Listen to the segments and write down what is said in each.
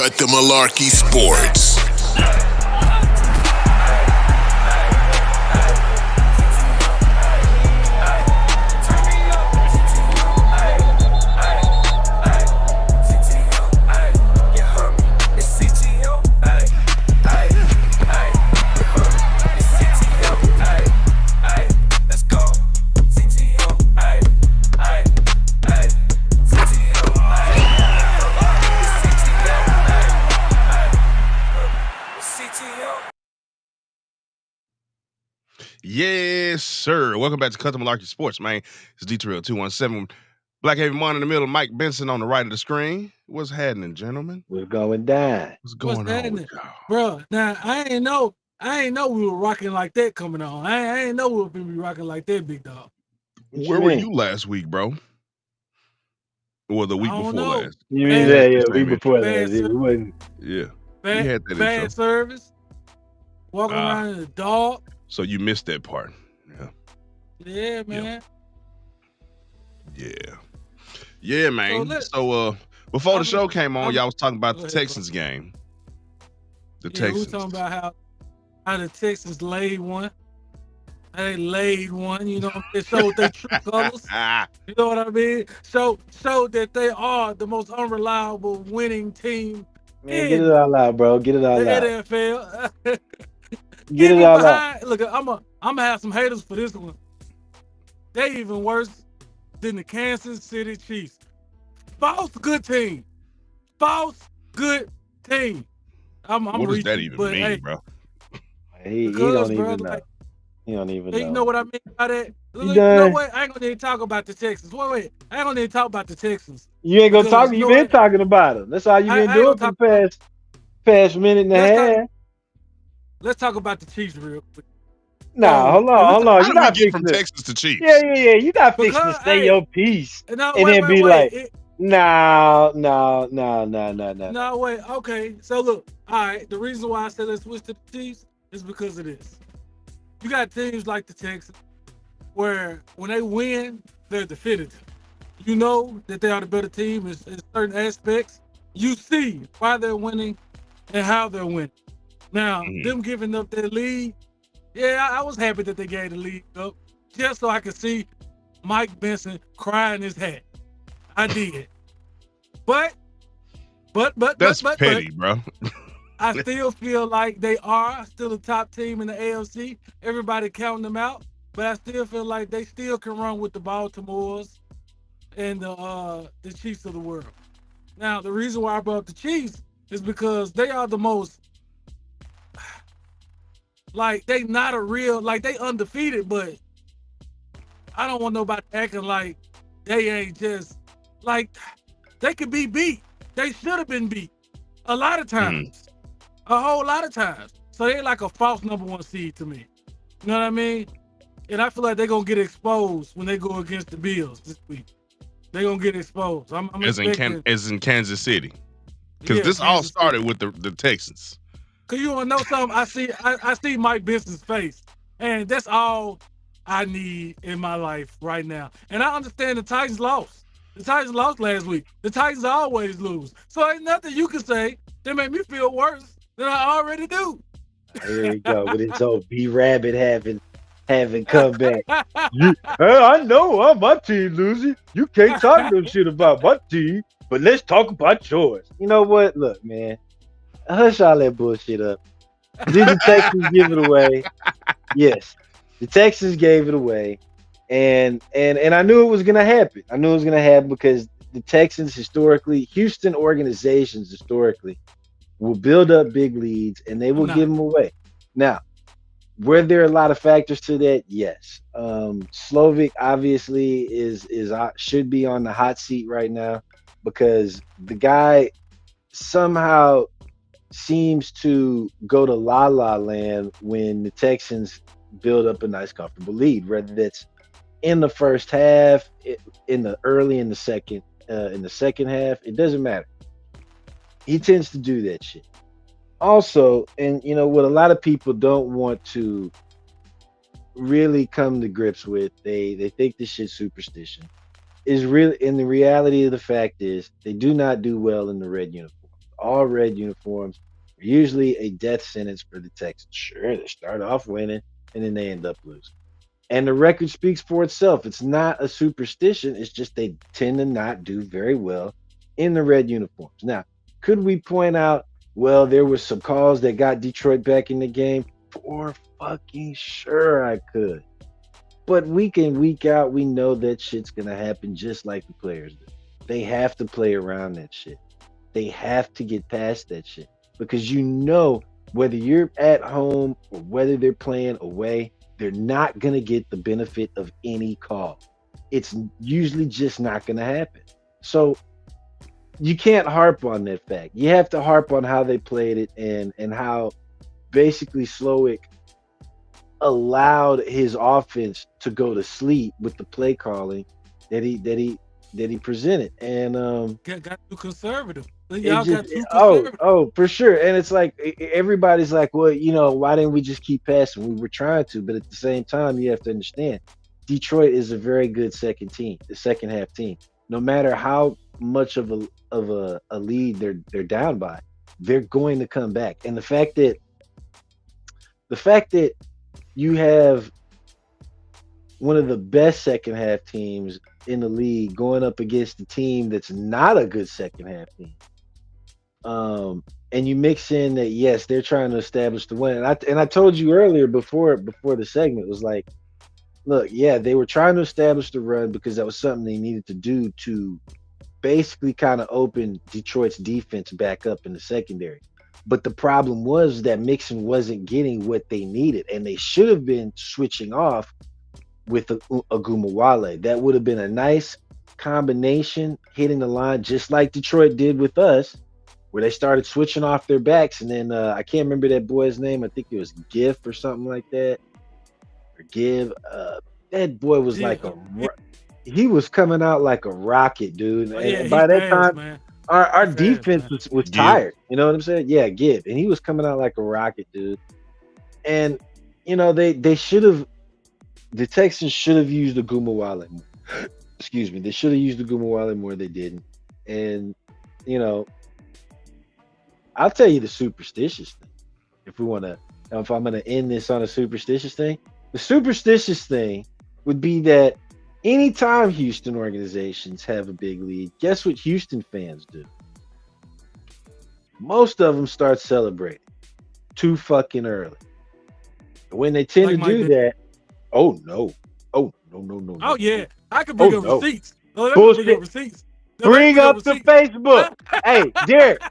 Cut the Malarkey Sports. Yes, sir. Welcome back to Cut the Malarkey Sports, man. It's D-Trail 217. Black Heavy Mon in the middle, Mike Benson on the right of the screen. What's happening, gentlemen? We're going down. What's going on with y'all? Bro, now I ain't know we were rocking like that coming on. I ain't know we were gonna be rocking like that, big dog. Where were you last week, bro? Or the week before last? You mean week before last? It wasn't. Yeah. Bad service. Walking around in the dark. So you missed that part. Yeah. Yeah, man. Yeah, man. So before the show came on, y'all was talking about the Texans game. The Texans. We were talking about how the Texans laid one. They laid one, you know. It showed their true colors. You know what I mean? Showed that they are the most unreliable winning team. Man, get it all out, bro. Get it all out. The NFL. Get it all out. Look, I'm gonna have some haters for this one. They even worse than the Kansas City Chiefs. False good team. What does that even mean, bro? He don't even know. He don't even know. You know what I mean by that? You know what? I ain't gonna need to talk about the Texans. Wait. I ain't gonna need to talk about the Texans. You ain't gonna talk. You been talking about them. That's all you been doing for the past minute and a half. Let's talk about the Chiefs real quick. Nah, hold on. You're not getting from Texas to Chiefs. Yeah. You're not fixing to say your piece and then be like, no. Wait. Okay. So look, all right. The reason why I said let's switch to the Chiefs is because of this. You got teams like the Texans where when they win, they're definitive. You know that they are the better team in certain aspects. You see why they're winning and how they're winning. Now, them giving up their lead, I was happy that they gave the lead up just so I could see Mike Benson crying his hat. I did. But that's petty, bro. I still feel like they are still the top team in the AFC. Everybody counting them out, but I still feel like they still can run with the Baltimores and the Chiefs of the world. Now, the reason why I brought up the Chiefs is because they are the most, they not a real, they undefeated, but I don't want nobody acting like they ain't just, they could be beat. They should have been beat a lot of times. A whole lot of times. So they're like a false number one seed to me. You know what I mean? And I feel like they're going to get exposed when they go against the Bills this week. They're going to get exposed. I'm as in Kansas City. Because this all started with the Texans. Because you want to know something? I see Mike Benson's face. And that's all I need in my life right now. And I understand the Titans lost. The Titans lost last week. The Titans always lose. So ain't nothing you can say that make me feel worse than I already do. There you go. With his old B-Rabbit having come back. I know my team losing. You can't talk no shit about my team, but let's talk about yours. You know what? Look, man. Hush all that bullshit up. Did the Texans give it away? Yes. The Texans gave it away. And I knew it was gonna happen. I knew it was gonna happen because the Texans Houston organizations historically will build up big leads and they will give them away. Now, were there a lot of factors to that? Yes. Slovic obviously should be on the hot seat right now because the guy somehow seems to go to la la land when the Texans build up a nice comfortable lead, whether that's in the first half, in the second half, it doesn't matter. He tends to do that shit. Also, and you know what a lot of people don't want to really come to grips with, they think this shit's superstition. Is really, and the reality of the fact is they do not do well in the red uniform. all red uniforms are usually a death sentence for the Texans. Sure, they start off winning and then they end up losing. And the record speaks for itself. It's not a superstition. It's just they tend to not do very well in the red uniforms. Now, could we point out, well, there was some calls that got Detroit back in the game? For fucking sure I could. But week in, week out, we know that shit's going to happen just like the players do. They have to play around that shit. They have to get past that shit. Because you know, whether you're at home or whether they're playing away, they're not going to get the benefit of any call. It's usually just not going to happen. So you can't harp on that fact. You have to harp on how they played it and how basically Slowick allowed his offense to go to sleep with the play calling that he presented. And got too conservative. it Y'all just got too conservative. oh for sure. And it's like everybody's like, well, why didn't we just keep passing? We were trying to, but at the same time, you have to understand, Detroit is a very good second half team. No matter how much of a lead they're down by, they're going to come back. And the fact that you have one of the best second half teams in the league going up against a team that's not a good second half team. And you mix in that, yes, they're trying to establish the win. And I told you earlier before the segment was like, look, yeah, they were trying to establish the run because that was something they needed to do to basically kind of open Detroit's defense back up in the secondary. But the problem was that Mixon wasn't getting what they needed, and they should have been switching off with Agumawale. That would have been a nice combination, hitting the line just like Detroit did with us, where they started switching off their backs. And then I can't remember that boy's name. I think it was Giff or something like that. Or Give. That boy was he was coming out like a rocket, dude. And by that time, man. Our defense was tired. You know what I'm saying? Yeah, Gibb. And he was coming out like a rocket, dude. And, they should have, the Texans should have used Agumawale more. Excuse me. They should have used Agumawale more. They didn't. And, I'll tell you the superstitious thing. If I'm going to end this on a superstitious thing, the superstitious thing would be that anytime Houston organizations have a big lead, guess what Houston fans do? Most of them start celebrating too fucking early. When they tend to do that, oh no. Oh yeah, I can bring up receipts. Bullshit. Receipts. Bring up the Facebook. Hey, Derek,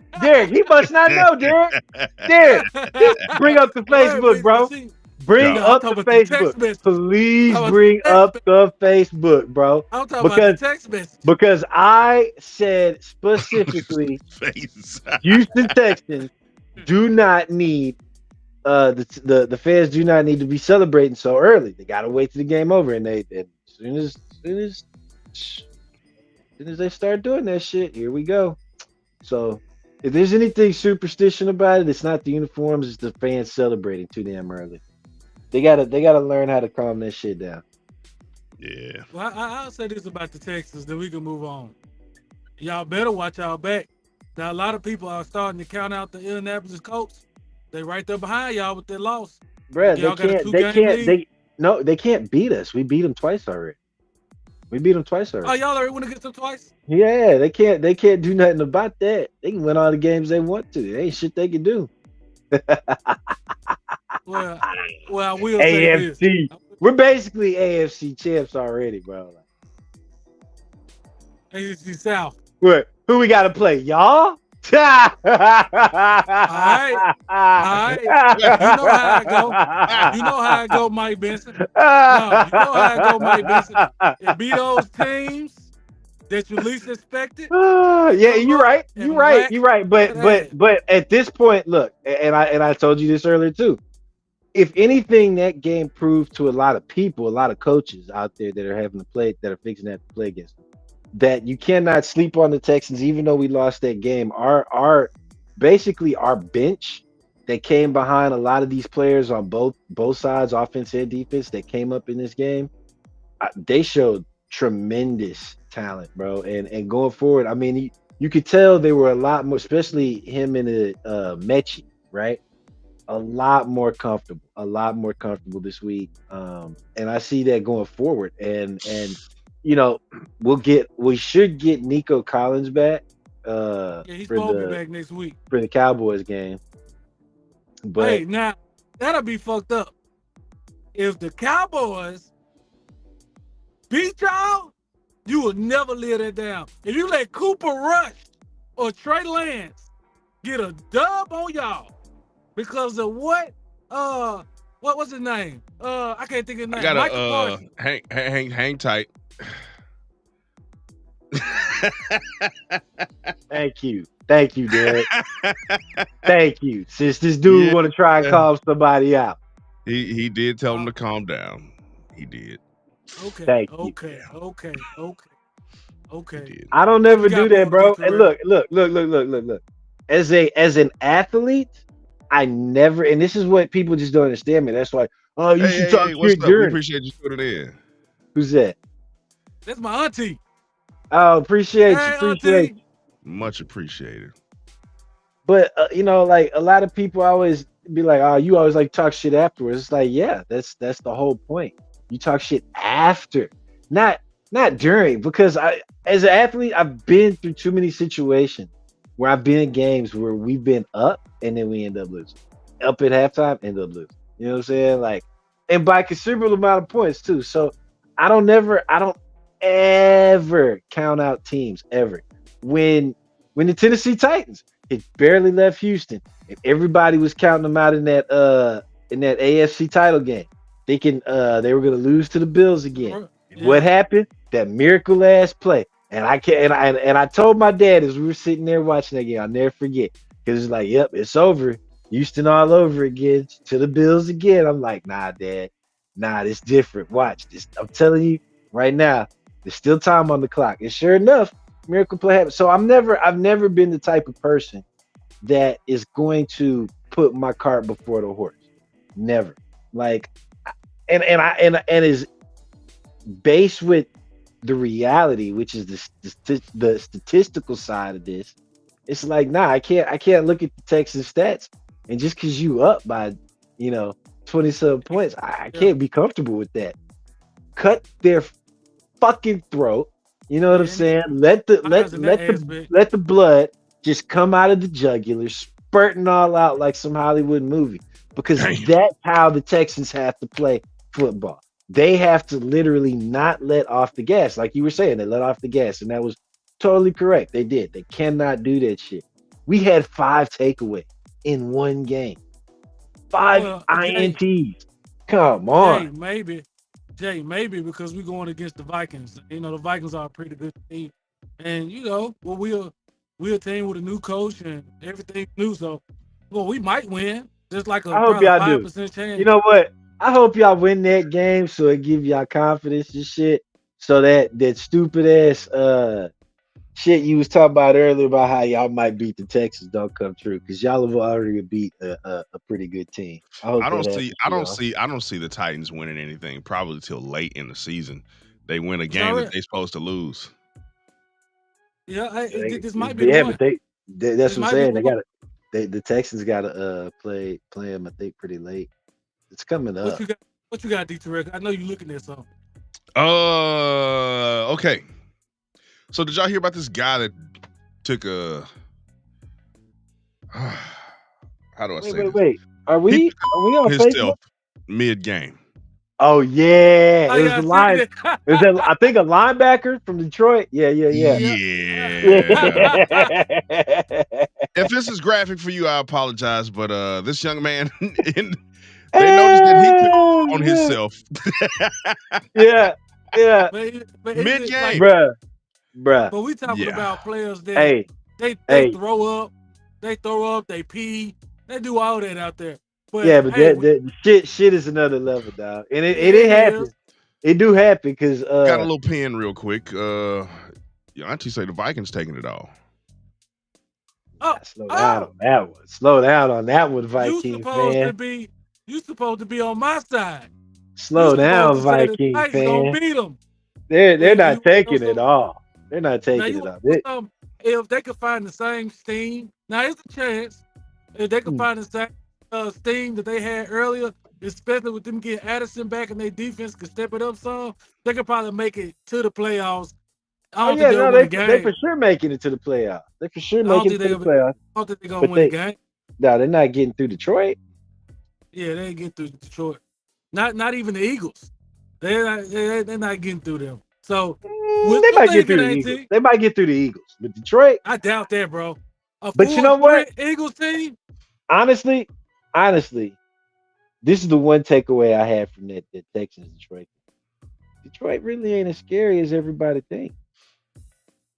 he must not know, Derek. Bring up the Facebook, bro. Bring up the Facebook. Please bring up the Facebook, bro. I'm talking about the text message. Because I said specifically Houston Texans do not need the fans do not need to be celebrating so early. They gotta wait till the game over. And as soon as they start doing that shit, here we go. So if there's anything superstition about it, it's not the uniforms, it's the fans celebrating too damn early. They gotta learn how to calm that shit down. Yeah. Well, I'll say this about the Texans, then we can move on. Y'all better watch y'all back. Now a lot of people are starting to count out the Indianapolis Colts. They right there behind y'all with their loss. Bruh, they can't beat us. We beat them twice already. Oh, y'all already went against them twice? Yeah, they can't do nothing about that. They can win all the games they want to. There ain't shit they can do. Well, I will say this. We're basically AFC champs already, bro. AFC South. What? Who we got to play? Y'all? All right. You know how I go, Mike Benson. No, you know how I go, Mike Benson. It be those teams that you least expected. Yeah, you're right. But at this point, look, and I told you this earlier too. If anything, that game proved to a lot of people, a lot of coaches out there that are fixing to have to play against them, that you cannot sleep on the Texans, even though we lost that game. Our bench that came behind a lot of these players on both sides, offense and defense, that came up in this game, they showed tremendous talent, bro. And going forward, I mean, you could tell they were a lot more, especially him and Mechie, right? A lot more comfortable this week. And I see that going forward. And you know, we should get Nico Collins back Yeah, he's for supposed to be the back next week. Cowboys game. But Hey, now that'll be fucked up. If the Cowboys beat y'all, you will never live that down. If you let Cooper Rush or Trey Lance get a dub on y'all because of what was his name? I can't think of his name. I gotta Michael Parsons. hang tight. thank you, Derek. Thank you. Since this dude want to try and call somebody out, he did tell him to calm down. He did. Okay. Thank you. Okay. I don't never do that, bro. And look. As an athlete, I never. And this is what people just don't understand me. That's why. Oh, you should talk shit what's up? during. We appreciate you tuning in. Who's that? That's my auntie. Oh, appreciate you. Much appreciated. But you know, like a lot of people always be like, "Oh, you always like talk shit afterwards." It's like, yeah, that's the whole point. You talk shit after, not during. Because as an athlete, I've been through too many situations where I've been in games where we've been up and then we end up losing. Up at halftime, end up losing. You know what I'm saying? Like, and by a considerable amount of points too. So I don't ever count out teams ever. When the Tennessee Titans had barely left Houston and everybody was counting them out in that AFC title game, thinking they were gonna lose to the Bills again. Yeah. What happened? That miracle ass play. And I told my dad as we were sitting there watching that game, I'll never forget. Because it's like, yep, it's over. Houston all over again to the Bills again. I'm like, nah, Dad. Nah, it's different. Watch this. I'm telling you right now, there's still time on the clock. And sure enough, miracle play happened. So I've never been the type of person that is going to put my cart before the horse. Never. Like, and is based with the reality, which is the statistical side of this. It's like, nah, I can't look at the Texas stats and just because you up by 20-some points, I can't be comfortable with that. Cut their fucking throat. You know what I'm saying? Let the blood just come out of the jugular, spurting all out like some Hollywood movie. Because that's how the Texans have to play football. They have to literally not let off the gas. Like you were saying, they let off the gas, and that was totally correct. They did. They cannot do that shit. We had 5 takeaways in one game. 5 INTs. Come on. Jay, maybe because we're going against the Vikings. You know, the Vikings are a pretty good team. And, we're a team with a new coach and everything new. So, we might win. Just like I hope y'all 5% chance. You know what? I hope y'all win that game so it gives y'all confidence and shit. So that stupid ass shit you was talking about earlier about how y'all might beat the Texans don't come true because y'all have already beat a pretty good team. I don't see the Titans winning anything probably till late in the season. They win a game that they're supposed to lose. Yeah, this might be the one. But that's what I'm saying. The Texans got to play them, I think, pretty late. It's coming up. What you got, D-Turek? I know you're looking at something. Okay. So did y'all hear about this guy that took a? How do I say this? Wait. Are we on Facebook? Mid game. Oh yeah, it was the line. Is that I think a linebacker from Detroit? Yeah. If this is graphic for you, I apologize, but this young man, they noticed that he took on himself. Yeah. Mid game, bruh. But we talking about players that they throw up, they pee, they do all that out there. But that shit is another level, dog. And it happens. It do happen because got a little pen real quick. Your auntie say the Vikings taking it all. Slow down on that one. Slow down on that one, Viking fan. You supposed to be on my side. Slow down, Viking fan. Gonna beat them. They're not taking it all. They're not taking it all. if they could find the same steam, now it's a chance. If they could find the same steam that they had earlier, especially with them getting Addison back and their defense could step it up some, they could probably make it to the playoffs. I don't think they'll win a game. They for sure making it to the playoffs. They for sure I don't making it think to the playoffs. I don't think they're gonna But win a game. No, they're not getting through Detroit. Yeah, they ain't getting through Detroit. Not even the Eagles. They're not getting through them. So They might get through the Eagles. They might get through the Eagles, but Detroit. I doubt that, bro. But you know what? Eagles team. Honestly, this is the one takeaway I had from that Texans Detroit. Detroit really ain't as scary as everybody thinks.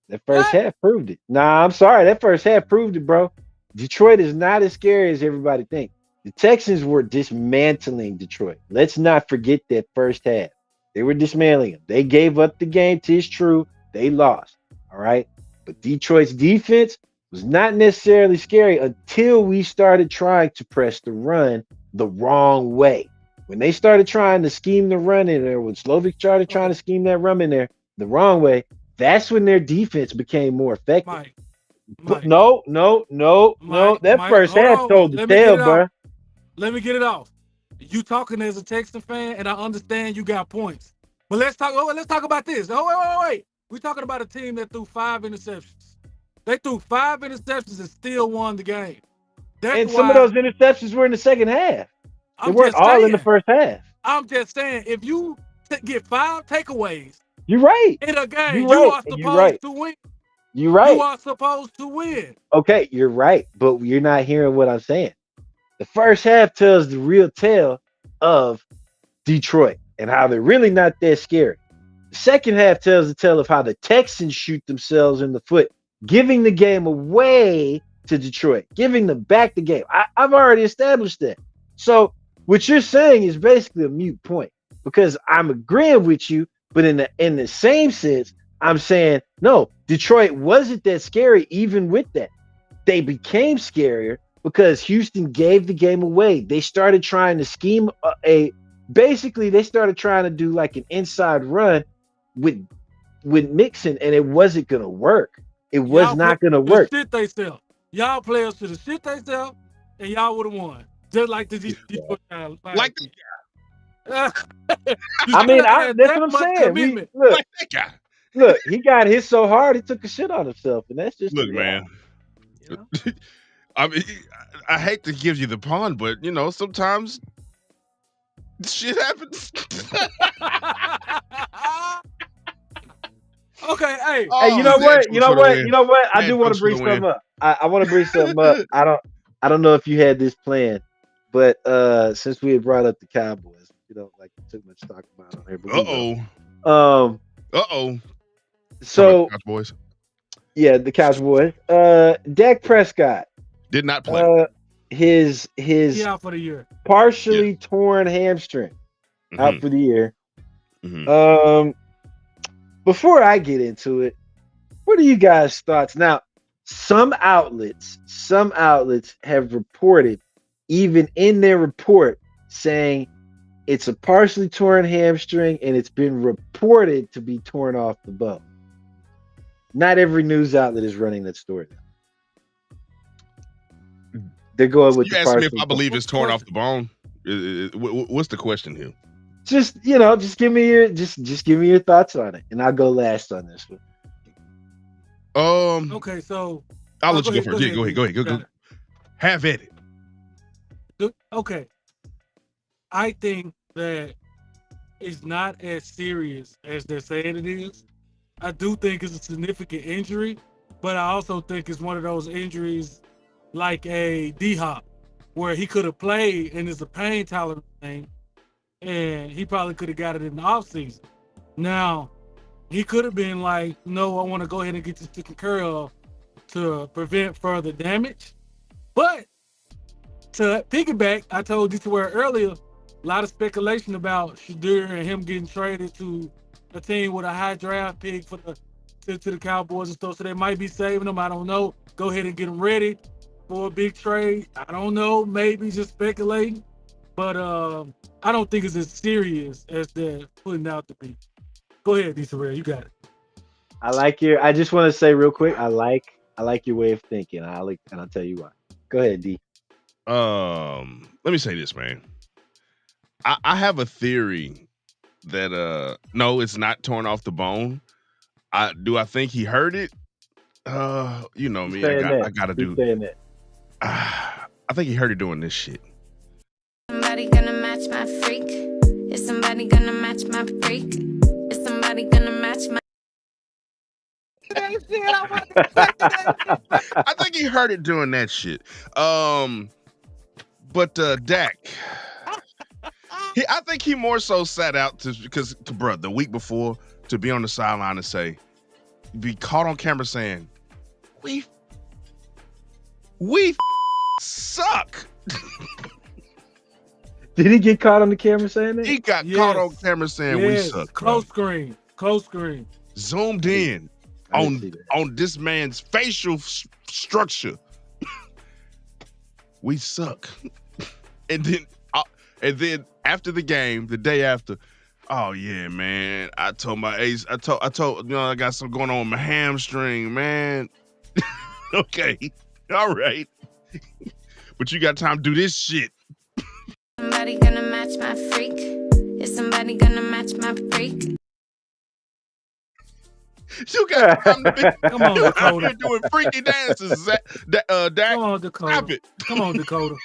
That first half proved it. Nah, I'm sorry. That first half proved it, bro. Detroit is not as scary as everybody thinks. The Texans were dismantling Detroit. Let's not forget that first half. They were dismantling them. They gave up the game. 'Tis true. They lost. All right. But Detroit's defense was not necessarily scary until we started trying to press the run the wrong way. When they started trying to scheme the run in there, when Slovic started trying to scheme that run in there the wrong way, that's when their defense became more effective. Mike. No. That first half told the tale, bro. Let me get it off. You talking as a Texan fan, and I understand you got points. But let's talk about this. Oh, wait. We're talking about a team that threw 5 interceptions. They threw 5 interceptions and still won the game. Some of those interceptions were in the second half. They weren't all in the first half. I'm just saying, if you get 5 takeaways, you're right. In a game, you are supposed to win. You're right. You are supposed to win. Okay, you're right, but you're not hearing what I'm saying. The first half tells the real tale of Detroit and how they're really not that scary. The second half tells the tale of how the Texans shoot themselves in the foot, giving the game away to Detroit, giving them back the game. I've already established that. So what you're saying is basically a moot point because I'm agreeing with you, but in the same sense, I'm saying no. Detroit wasn't that scary even with that. They became scarier because Houston gave the game away. They started trying to scheme they started trying to do like an inside run with Mixon, and it wasn't gonna work. It was not gonna work. Shit they sell. Y'all players should have shit they sell, and y'all would have won. Just like the Detroit like this guy. I mean, that's what I'm saying. Like that guy. Look, he got hit so hard he took a shit on himself, and that's just man. You know? I mean, I hate to give you the pawn, but sometimes shit happens. Okay, hey, you know what? I do want to bring something up. I want to bring something up. I don't know if you had this plan, but since we had brought up the Cowboys, like too much talk about on here. So Cowboys. Yeah, the Cowboys. Dak Prescott did not play. His out for the year. Partially torn hamstring out for the year. Mm-hmm. Before I get into it, what are you guys' thoughts? Now, some outlets have reported, even in their report, saying it's a partially torn hamstring and it's been reported to be torn off the bone. Not every news outlet is running that story. They're going with. You asked me if I believe it's torn off the bone. What's the question here? Just give me your thoughts on it, and I'll go last on this one. Okay, so I'll let you go first. Yeah, go ahead. Go. Have at it. Okay, I think that it's not as serious as they're saying it is. I do think it's a significant injury, but I also think it's one of those injuries like a D-Hop, where he could have played and it's a pain tolerance thing, and he probably could have got it in the offseason. Now, he could have been like, no, I want to go ahead and get this taken care of to prevent further damage. But to piggyback, I told you to where earlier, a lot of speculation about Shadur and him getting traded to a team with a high draft pick to the Cowboys and stuff. So they might be saving him. I don't know. Go ahead and get him ready for a big trade. I don't know. Maybe just speculating. But I don't think it's as serious as they're putting out to be. Go ahead, D. Terrell. You got it. I just want to say real quick, I like I like your way of thinking. And I'll tell you why. Go ahead, D. Let me say this, man. I have a theory that no, it's not torn off the bone. I think he heard it? You know Keep me. saying that. I gotta Keep do. saying that. I think he heard it doing this shit. Somebody gonna match my freak. Is somebody gonna match my freak? Is somebody gonna match my I think he heard it doing that shit. But Dak, I think he more so sat out because, bro, the week before to be on the sideline and be caught on camera saying, "We suck." Did he get caught on the camera saying that? He got caught on camera saying we suck. Close bro. screen. Zoomed in on this man's facial structure. We suck. And then after the game, the day after, oh yeah, man. I told my ace, I told I got something going on with my hamstring, man. Okay. All right. But you got time to do this shit. Somebody gonna match my freak? Is somebody gonna match my freak? You got time to be Come on, Dakota. doing freaky dances. Dak, Come on, Dakota. stop it. Come on, Dakota.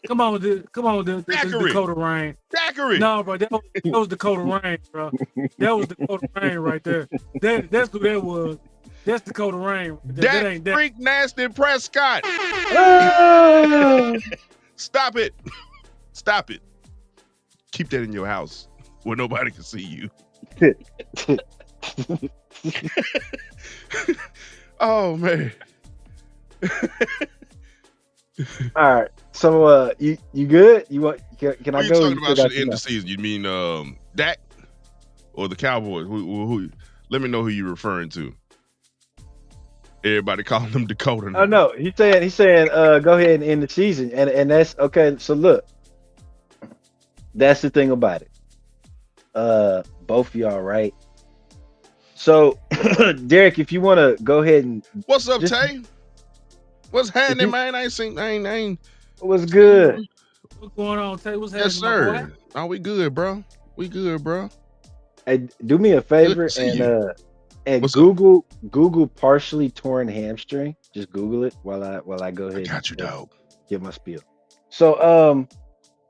Come on, Daiquiri. Dakota Rain. Daiquiri. No, bro, that was Dakota Rain, bro. That was Dakota Rain right there. That's who that was. That's Dakota Rain. That ain't that. Freak Nasty Prescott. Stop it. Stop it. Keep that in your house where nobody can see you. Oh man. All right. So you good? You want? Can I Who go? you talking about should end the season? You mean Dak or the Cowboys? Who? Let me know who you're referring to. Everybody calling them Dakota now. Oh no, he's saying go ahead and end the season, and that's okay. So look, that's the thing about it. Both of y'all, right? So, Derek, if you want to go ahead and what's up, Tay? What's happening, man? I ain't. What's good? What's going on, Tay? What's happening? Yes, sir. Oh, we good, bro. We good, bro. Hey, do me a favor and Google partially torn hamstring. Just Google it while I go ahead. I got you, and dog. Give my spiel. So,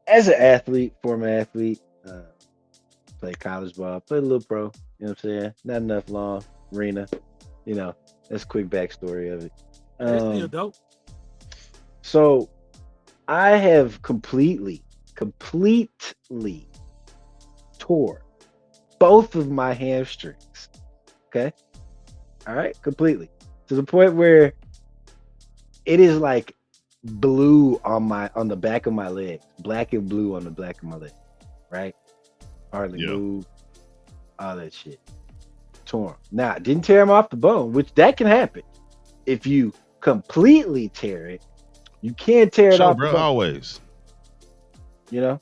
as an athlete, former athlete, played college ball, played a little pro. You know what I'm saying? Not enough long arena. You know, that's a quick backstory of it. That's still dope. So I have completely tore both of my hamstrings. Okay. All right. Completely. To the point where it is like blue on the back of my leg, black and blue on the back of my leg. Right. Hardly move. All that shit. Torn. Now, didn't tear them off the bone, which that can happen. If you completely tear it, you can't tear it off the bone. Always. You know?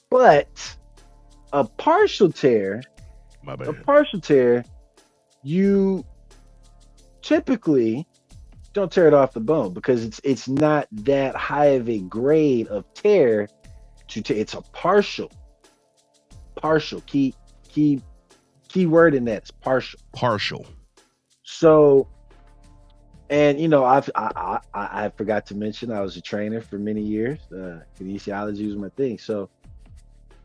But a partial tear, you typically don't tear it off the bone because it's not that high of a grade of tear to tear. It's a partial. Key word in that is partial. So, and you know, I forgot to mention I was a trainer for many years. Kinesiology was my thing. So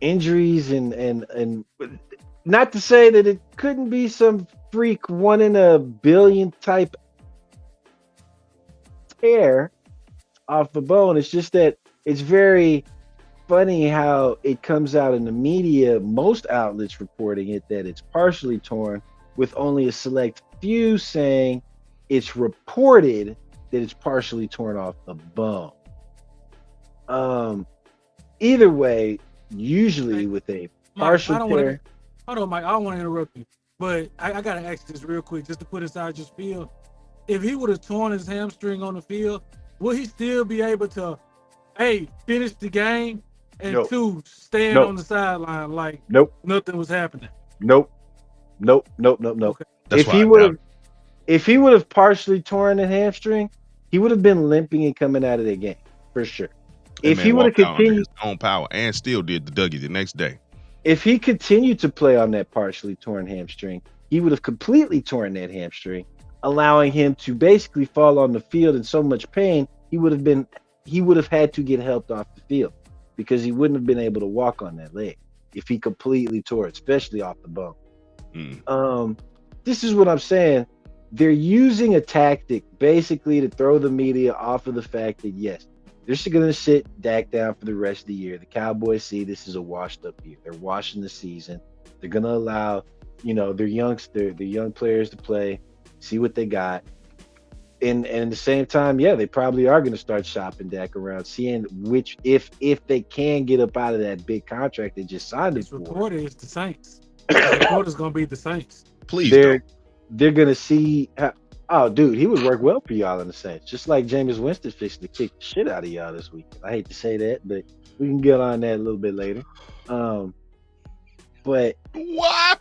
injuries and not to say that it couldn't be some freak 1 in a billion type tear off the bone. It's just that it's very funny how it comes out in the media, most outlets reporting it that it's partially torn, with only a select few saying it's reported that it's partially torn off the bone. Either way, usually with a partial tear. Hold on, Mike. I don't want to interrupt you, but I gotta ask this real quick just to put inside your field. If he would have torn his hamstring on the field, would he still be able to, A, finish the game? And Nope. 2, stand on the sideline like Nope. nothing was happening. Nope. Okay. That's If he would have, If he would have partially torn the hamstring, he would have been limping and coming out of the game for sure. That If he man would have walked out under continued, his own power and still did the Dougie the next day. if he continued to play on that partially torn hamstring, he would have completely torn that hamstring, allowing him to basically fall on the field in so much pain. He would have had to get helped off the field because he wouldn't have been able to walk on that leg if he completely tore it, especially off the bone. This is what I'm saying. They're using a tactic basically to throw the media off of the fact that yes, they're just going to sit Dak down for the rest of the year. The Cowboys see this is a washed up year. They're washing the season. They're going to allow, their young players to play, see what they got. And at the same time, yeah, they probably are going to start shopping Dak around, seeing which if they can get up out of that big contract they just signed it for. This report is the Saints. The report is going to be the Saints. Please they're going to see oh, dude, he would work well for y'all in the Saints. Just like Jameis Winston fixed to kick the shit out of y'all this week. I hate to say that, but we can get on that a little bit later. But what?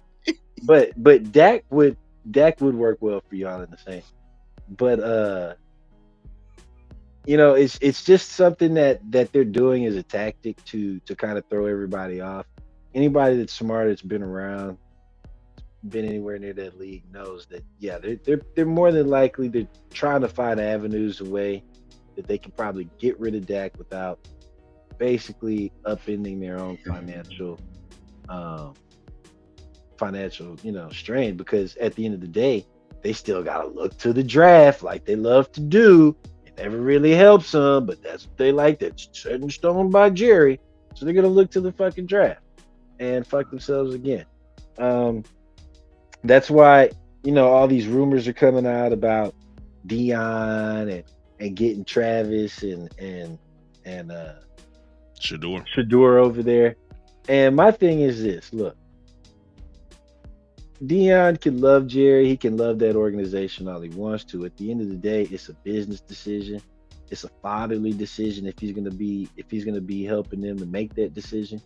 But Dak would work well for y'all in the Saints. But it's just something that they're doing as a tactic to kind of throw everybody off. Anybody that's smart, that's been around, been anywhere near that league knows that they're more than likely they're trying to find avenues away that they can probably get rid of Dak without basically upending their own financial strain, because at the end of the day they still got to look to the draft like they love to do. It never really helps them, but that's what they like. That's set in stone by Jerry, so they're gonna look to the fucking draft and fuck themselves again. That's why, all these rumors are coming out about Dion and getting Travis and Shador over there. And my thing is this, look, Dion can love Jerry, he can love that organization all he wants to. At the end of the day, it's a business decision. It's a fatherly decision if he's gonna be helping them to make that decision.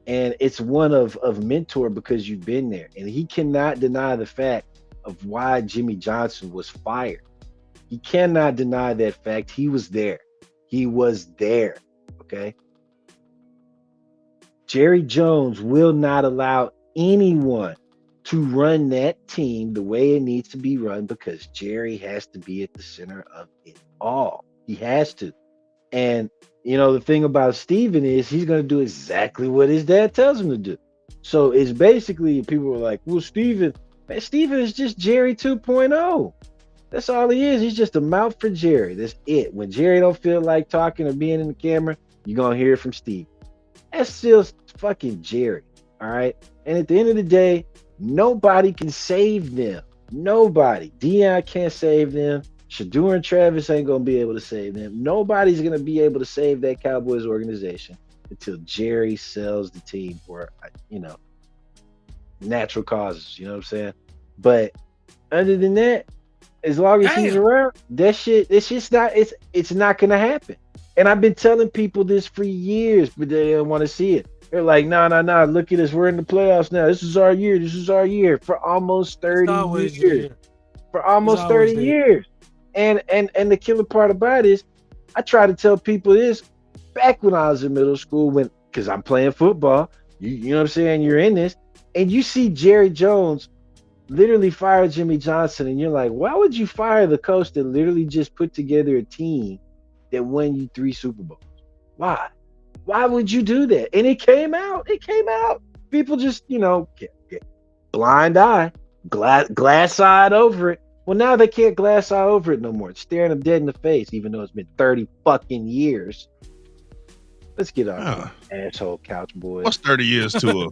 And it's one of mentor because you've been there. And he cannot deny the fact of why Jimmy Johnson was fired. He cannot deny that fact. He was there. Okay? Jerry Jones will not allow anyone to run that team the way it needs to be run because Jerry has to be at the center of it all. He has to. And the thing about Steven is he's going to do exactly what his dad tells him to do. So it's basically, people were like, well, Steven is just Jerry 2.0. That's all he is. He's just a mouth for Jerry. That's it. When Jerry don't feel like talking or being in the camera, you're going to hear it from Steve. That's still fucking Jerry. All right. And at the end of the day, nobody can save them. Nobody. Dion can't save them. Shador and Travis ain't going to be able to save them. Nobody's going to be able to save that Cowboys organization until Jerry sells the team for, natural causes. You know what I'm saying? But other than that, as long as he's around, it's not going to happen. And I've been telling people this for years, but they don't want to see it. They're like, no. Look at us. We're in the playoffs now. This is our year. For almost 30 years. For almost 30 years. And the killer part about it is, I try to tell people this back when I was in middle school, because I'm playing football. You know what I'm saying? You're in this, and you see Jerry Jones literally fire Jimmy Johnson, and you're like, why would you fire the coach that literally just put together a team that won you 3 Super Bowls? Why? Why would you do that? And it came out. People just, blind eye, glass-eyed over it. Well, now they can't glass eye over it no more. It's staring them dead in the face, even though it's been 30 fucking years. Let's get on asshole couch boys. What's 30 years to a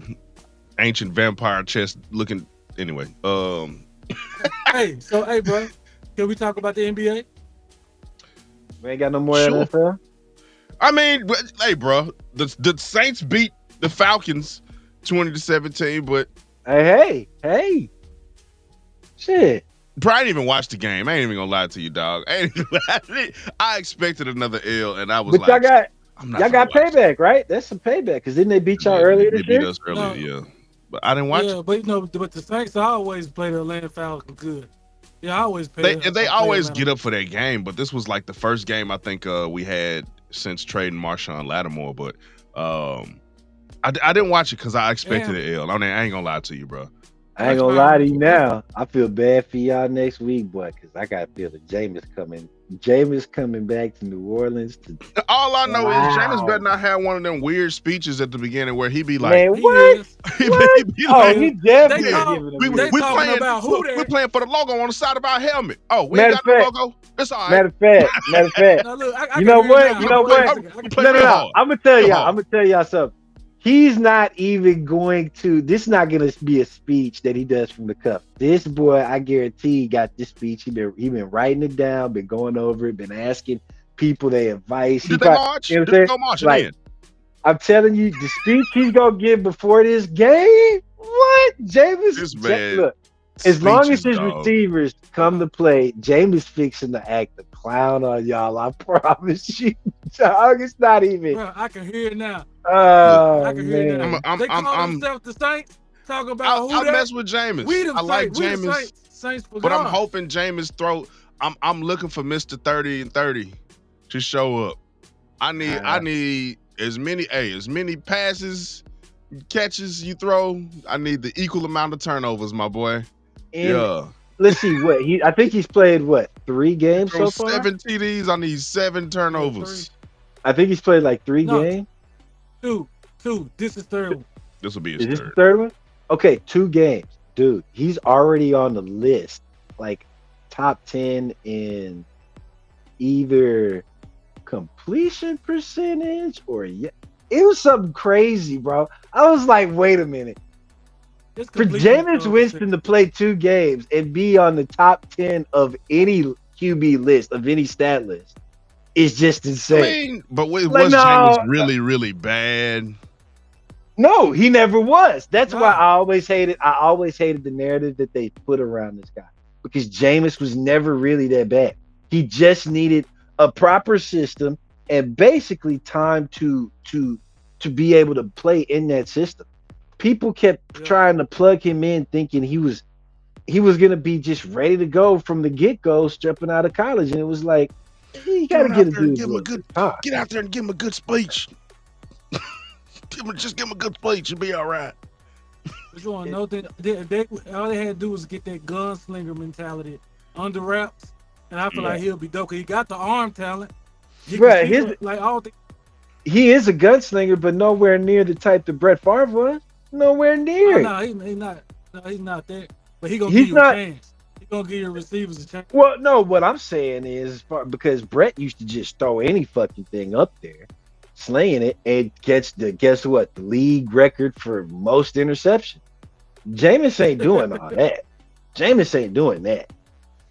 ancient vampire chest looking? Anyway, Hey, bro, can we talk about the NBA? We ain't got no more NFL. I mean, hey, bro, the Saints beat the Falcons 20-17, but hey, shit. Bro, I didn't even watch the game. I ain't even gonna lie to you, dog. I expected another L, and I was y'all got payback, right? That's some payback, because didn't they beat y'all earlier this year? They beat us earlier, yeah. But I didn't watch it. But but the Saints always play the Atlanta Falcons good. Yeah, I always pay. They always get up for that game, but this was like the first game I think we had since trading Marshawn Lattimore. But I didn't watch it because I expected an L. I ain't gonna lie to you, bro. I ain't gonna lie to you now. I feel bad for y'all next week, boy, because I got to feel that Jameis coming back to New Orleans. All I know is Jameis better not have one of them weird speeches at the beginning where he be like, "Man, what? He definitely giving we playing for the logo on the side of our helmet. Oh, we ain't got no logo. It's all right. Matter of fact. Now, look, You know what? No. I'm gonna tell y'all something. He's not even going to. This is not gonna be a speech that he does from the cuff. This boy, I guarantee, got this speech. He been writing it down, been going over it, been asking people their advice. Did they march? Did they go marching in? I'm telling you, the speech he's gonna give before this game. What, Jameis? Look, as long as his receivers come to play, Jameis fixing to act a clown on y'all. I promise you, dog. It's not even. Bro, I can hear it now. I can hear it now. They call themselves the Saints. Talking about who I mess with Jameis. I like Jameis, Saints but I'm hoping Jameis throw. I'm looking for Mr. 30 and 30 to show up. I need as many passes, catches you throw. I need the equal amount of turnovers, my boy. Yeah. Let's see I think he's played 3 games so far. 7 TDs. I need 7 turnovers. I think he's played like 3 games. 2. This is third one. This will be his third. Is this the third one? Okay, 2 games, dude. He's already on the list, like top 10 in either completion percentage or it was something crazy, bro. I was like, wait a minute. For Jameis Winston to play 2 games and be on the top 10 of any QB list, of any stat list, is just insane. But was Jameis really, really bad? No, he never was. That's why I always hated the narrative that they put around this guy. Because Jameis was never really that bad. He just needed a proper system and basically time to be able to play in that system. People kept trying to plug him in, thinking he was gonna be just ready to go from the get-go, stepping out of college, and it was like, you gotta get out there and give him a good speech. Just give him a good speech, you'll be all right. But you want to know that all they had to do was get that gunslinger mentality under wraps, and I feel like he'll be dope. He got the arm talent. He is a gunslinger, but nowhere near the type that Brett Favre was. Nowhere near. No, he's not. No, he's not there. But he's gonna give you a chance. He's gonna give your receivers a chance. Well, no, what I'm saying is because Brett used to just throw any fucking thing up there, slaying it, and gets guess what? The league record for most interceptions. Jameis ain't doing all that. Jameis ain't doing that.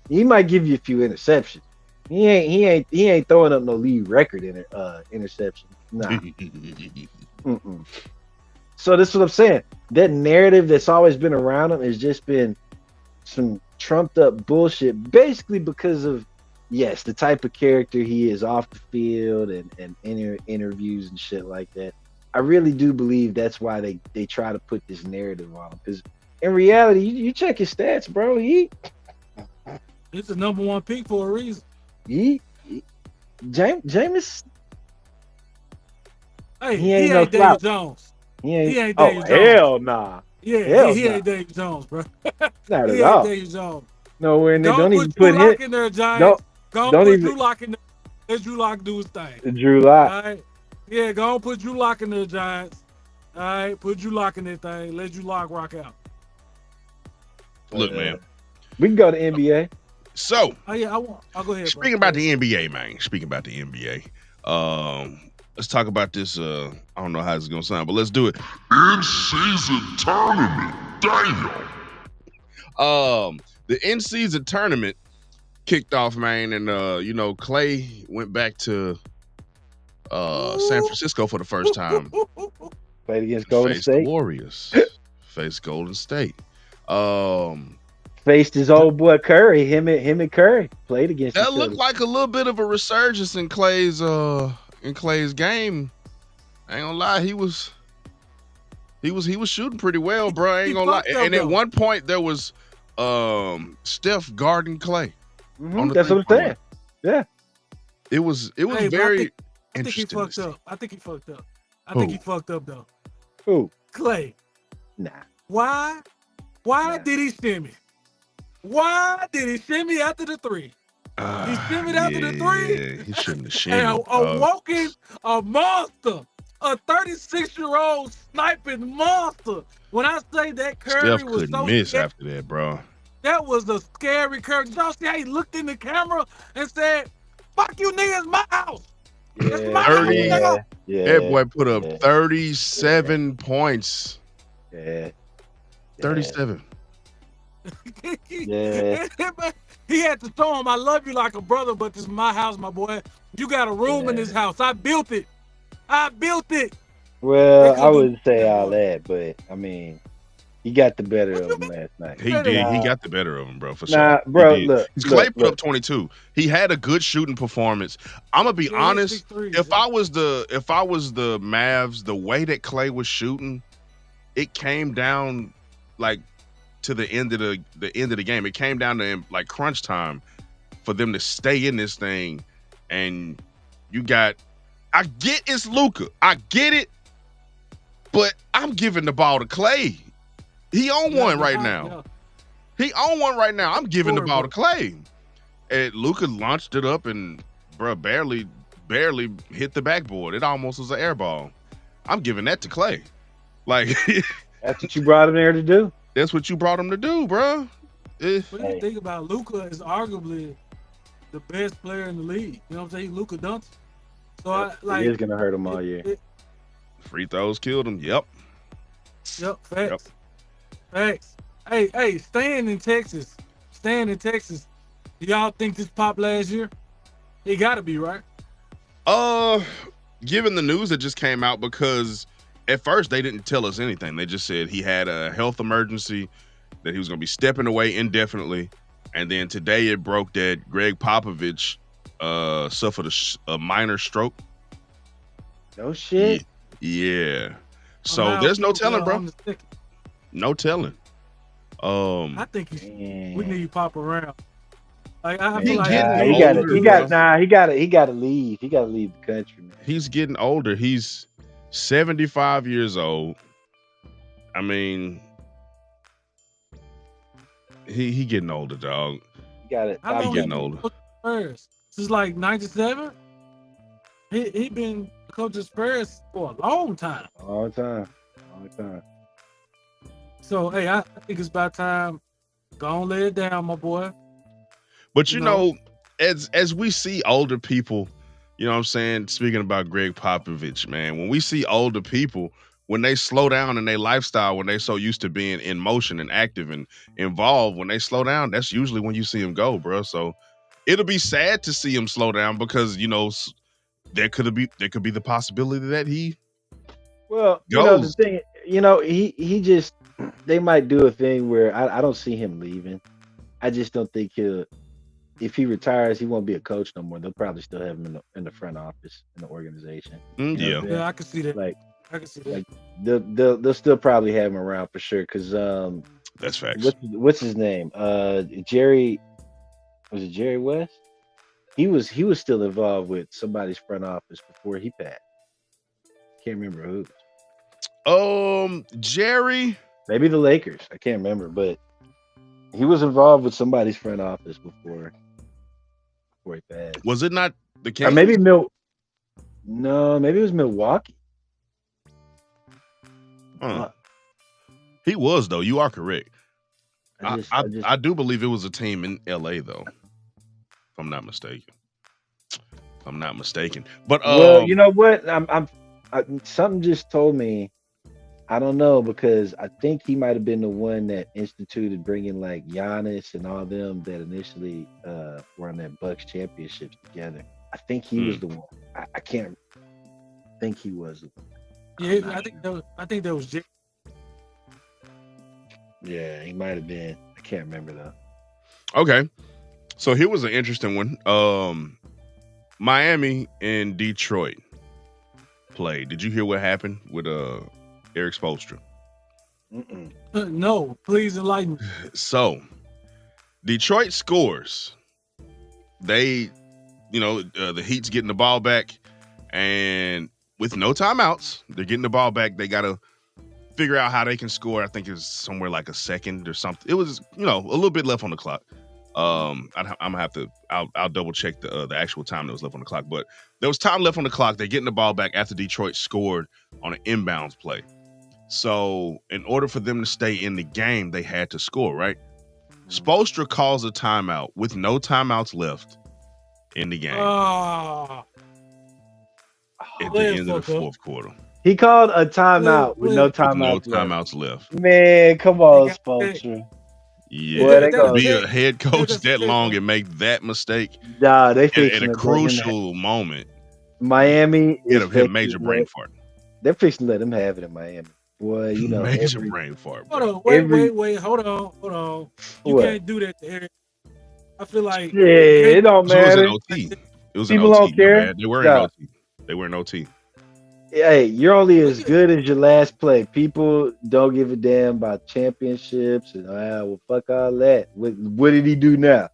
He might give you a few interceptions. He ain't throwing up no league record in interception. Nah. So this is what I'm saying. That narrative that's always been around him has just been some trumped up bullshit, basically because of the type of character he is off the field and interviews and shit like that. I really do believe that's why they try to put this narrative on him. Because in reality, you check his stats, bro. He's the number 1 pick for a reason. Jameis. Hey, he ain't Daniel Jones. He ain't Daniel Jones. Hell nah. Yeah, he ain't Daniel Jones, bro. Not at all. Daniel Jones. Nowhere near. Don't even put him in there, Giants. Don't put Drew Lock in there. Let Drew Lock do his thing. Drew Lock. All right. Yeah, go on, put Drew Lock in there, Giants. All right, put Drew Lock in that thing. Let Drew Lock rock out. Look, man. We can go to NBA. So, I'll go ahead. Speaking about the NBA, man. Let's talk about this. I don't know how it's gonna sound, but let's do it. In-season tournament, damn. The in-season tournament kicked off, man, and Clay went back to San Francisco for the first time. Played against Golden State. The Warriors. Faced Golden State. Faced his old boy Curry. Him and Curry played against. That looked like a little bit of a resurgence in Clay's game. I ain't gonna lie, he was shooting pretty well, bro. I ain't gonna lie. And at one point there was Steph guarding Clay. On the That's what I'm saying. line. Yeah. It was Hey, but very I think he interesting. to fucked see. up. I think he fucked up. I Who? think he fucked up though. Who? Clay. Nah. Why Nah. did he shimmy? Why did he shimmy after the three? He shimmied after the three. Yeah, he shouldn't have And shimmied. a walking a monster, a 36-year-old sniping monster. When I say that Curry Steph was couldn't so miss scary, after that, bro. that was a scary Curry. Did y'all see how he looked in the camera and said, "Fuck you niggas, my house. It's my house 30. now." That boy put up yeah. 37 points. Yeah. 37. Yeah. He had to show him, "I love you like a brother, but this is my house, my boy. You got a room in this house. I built it. Well, They I couldn't do wouldn't say that, all boy. that, but I mean, he got the better What of you him last night. He Nah. did. He got the better of him, bro, for Nah, sure. bro, He did. look, 'Cause Clay put look. up 22. He had a good shooting performance. I'm gonna be Yeah, he hit honest. 6 threes, If yeah. I was the Mavs, the way that Clay was shooting, it came down like to the end of the game. It came down to like crunch time for them to stay in this thing. And you got, I get it's Luka. I get it, but I'm giving the ball to Clay. He on one right now. He on one right now. I'm giving the ball to Clay. And Luka launched it up and barely hit the backboard. It almost was an air ball. I'm giving that to Clay. Like That's what you brought him there to do. that's what you brought him to do, bro. What do you think about Luka? Is arguably the best player in the league. You know what I'm saying? Luka Doncic. So It is gonna hurt him all year. Free throws killed him. Yep. Facts. Facts. Hey, staying in Texas. Do y'all think this popped last year? It gotta be, right? Given the news that just came out, because at first they didn't tell us anything. They just said he had a health emergency, that he was gonna be stepping away indefinitely. And then today it broke that Greg Popovich suffered a minor stroke. No shit. Yeah. So there's no telling, bro. No telling. I think we need Pop around. Like I Man, feel like getting he older, gotta leave. He gotta leave the country, man. He's getting older. He's 75 years old. I mean, he getting older, dog. You gotta How long getting he older. coached Spurs? Since like 97? He been coaching Spurs for a long time. all the time. So hey, I think it's about time. Go on, lay it down, my boy. But you know, as we see older people, you know what I'm saying, speaking about Greg Popovich, man, when we see older people, when they slow down in their lifestyle, when they're so used to being in motion and active and involved, when they slow down, that's usually when you see them go, bro. So it'll be sad to see him slow down, because, you know, there could be the possibility that he Well, you goes. know, the thing, you know, he just, they might do a thing where I don't see him leaving. I just don't think if he retires, he won't be a coach no more. They'll probably still have him in the front office in the organization. You know what I'm saying? Yeah, I can see that. Like, I can see that. like they'll still probably have him around for sure. Cause That's facts. what's his name? Jerry, was it Jerry West? He was still involved with somebody's front office before he passed. Can't remember who. Jerry. Maybe the Lakers. I can't remember, but he was involved with somebody's front office before he passed. Was it not the Kings? Or maybe No, maybe it was Milwaukee. He was, though. You are correct. I I do believe it was a team in LA, though, if I'm not mistaken. But well, you know what? Something just told me. I don't know, because I think he might have been the one that instituted bringing like Giannis and all them that initially were on that Bucks championships together. I think he was the one. I can't think he was the one. Yeah, I think that was Jay. Yeah, he might have been. I can't remember though. Okay, so here was an interesting one. Miami and Detroit played. Did you hear what happened with Eric Spoelstra? Mm-mm. No, please enlighten me. So Detroit scores. They, the Heat's getting the ball back, and with no timeouts, they're getting the ball back. They got to figure out how they can score. I think it was somewhere like a second or something. It was, a little bit left on the clock. I'm gonna have to. I'll double check the actual time that was left on the clock. But there was time left on the clock. They're getting the ball back after Detroit scored on an inbounds play. So in order for them to stay in the game, they had to score, right? Spoelstra calls a timeout with no timeouts left in the game Oh, at the end of the fourth quarter. He called a timeout with no With no timeouts left. timeouts left. Man, come on, Spoelstra. Yeah, Boy, they to gonna- be a head coach that's that the long thing. and make that mistake Nah, they at fixing a to crucial moment. Miami is Get a major brain fart. They're fixing to let them have it in Miami. Boy, Major brain fart. Hold Bro. on, wait, hold on. You What? can't do that to Eric. I feel like Yeah, it don't So it was an matter. OT. It was People an don't OT. care. My bad. They were in Nah. OT. They were in OT. Hey, you're only as good as your last play. People don't give a damn about championships and well, fuck all that. What did he do now?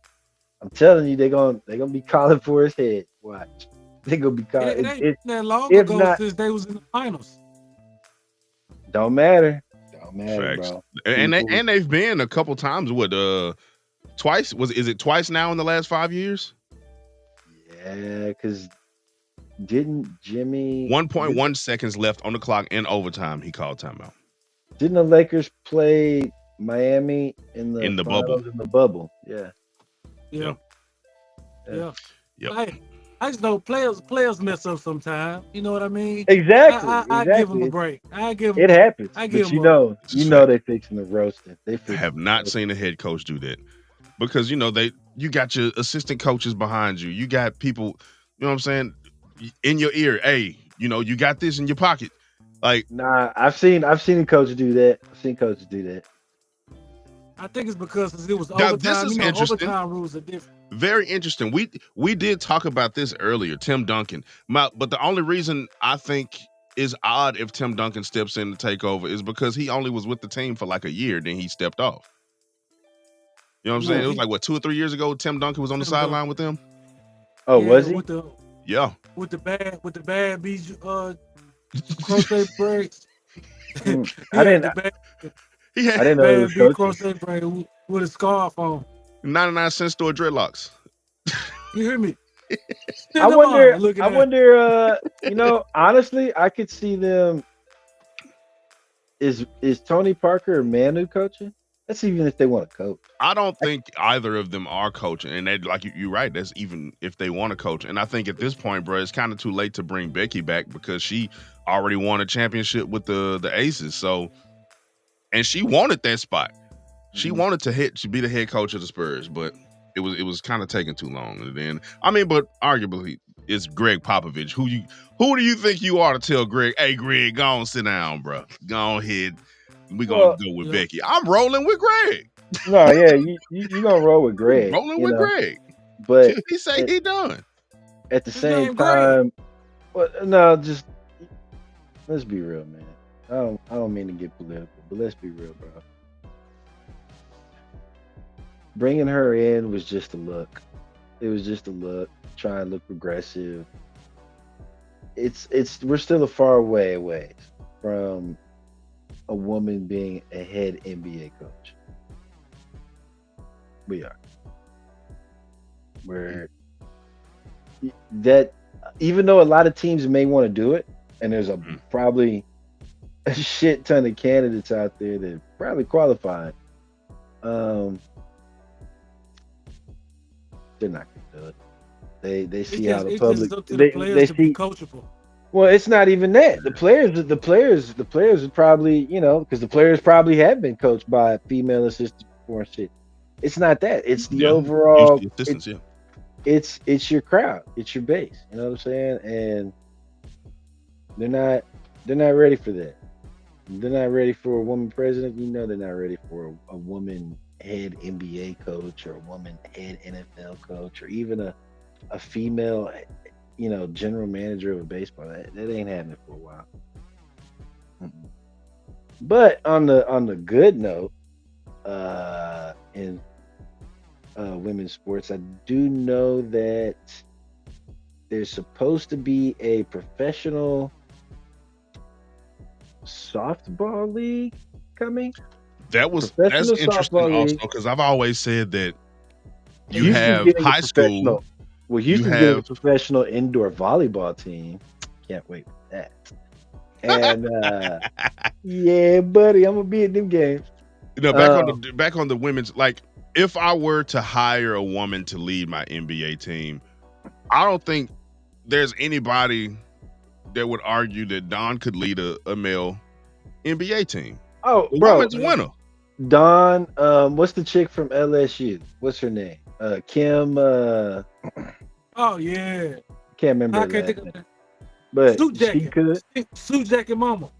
I'm telling you, they're gonna be calling for his head. Watch, they're gonna be calling. it ain't been that long if ago not- since they was in the finals. Don't matter, Facts. bro. And People- they've been a couple times. Twice? Is it twice now in the last 5 years? Yeah, because didn't Jimmy 1.1 seconds left on the clock in overtime. He called timeout. Didn't the Lakers play Miami in the bubble. finals, in the bubble? Yeah. Yeah. Yeah. Yep. I just know players mess up sometimes. You know what I mean? Exactly. I give them a break. I give them. It happens. I But give you them know, This is they fixing the roasting. They I fixing have not seen a head coach do that because you got your assistant coaches behind you. You got people, you know what I'm saying, in your ear. Hey, you got this in your pocket. Like, Nah, I've seen coaches do that. I've seen coaches do that. I think it's because it was Now, overtime. this is interesting. Overtime rules are different. very interesting. We did talk about this earlier, Tim Duncan. But the only reason I think is odd if Tim Duncan steps in to take over is because he only was with the team for like a year, then he stepped off. You know what I'm saying? It was like what 2 or 3 years ago. Tim Duncan was on the sideline with them. Oh, Yeah, was he? Yeah. With the bad beach crochet braids. I didn't. He had I didn't know he Bad was beach coaching. crochet braid with a scarf on. 99-cent store dreadlocks. You hear me? I wonder. Honestly, I could see them. Is Tony Parker or Manu coaching? That's even if they want to coach. I don't think either of them are coaching, and they like you're right. That's even if they want to coach. And I think at this point, bro, it's kind of too late to bring Becky back because she already won a championship with the Aces. So, and she wanted that spot. She wanted to be the head coach of the Spurs, but it was kind of taking too long. And then but arguably it's Greg Popovich. Who do you think you are to tell Greg, hey Greg, go on sit down, bro. Go ahead. We're gonna go with Becky. I'm rolling with Greg. No, yeah, you gonna roll with Greg. Rolling with Greg. But he say he done. At the His same name time, just let's be real, man. I don't mean to get political, but let's be real, bro. Bringing her in was just a look. It was just a look, trying to look progressive. We're still a far away from a woman being a head NBA coach. We are. Where that, even though a lot of teams may want to do it, and there's probably a shit ton of candidates out there that probably qualified, they're not gonna do it. They see how the public they see coachable. Well, it's not even that. The players would probably, because the players probably have been coached by female assistants before and shit. It's not that. It's the overall. It's your crowd. It's your base. You know what I'm saying? And they're not ready for that. They're not ready for a woman president. They're not ready for a woman head NBA coach or a woman head NFL coach or even a female, general manager of a baseball. That ain't happening for a while. But on the good note, and women's sports. I do know that there's supposed to be a professional softball league coming. That's Professional interesting softball also league. because I've always said that you Houston's have getting a high school, professional. Well, you Houston's getting a have professional indoor volleyball team. Can't wait for that. And yeah, buddy, I'm gonna be at them games. back on the women's, like if I were to hire a woman to lead my NBA team, I don't think there's anybody that would argue that Don could lead a male NBA team. Oh, The bro, woman's a winner. Don, what's the chick from LSU? What's her name? Kim. Oh yeah. Can't remember I her can't last think of name. that. But Suit she jacket. could. Suit jacket mama.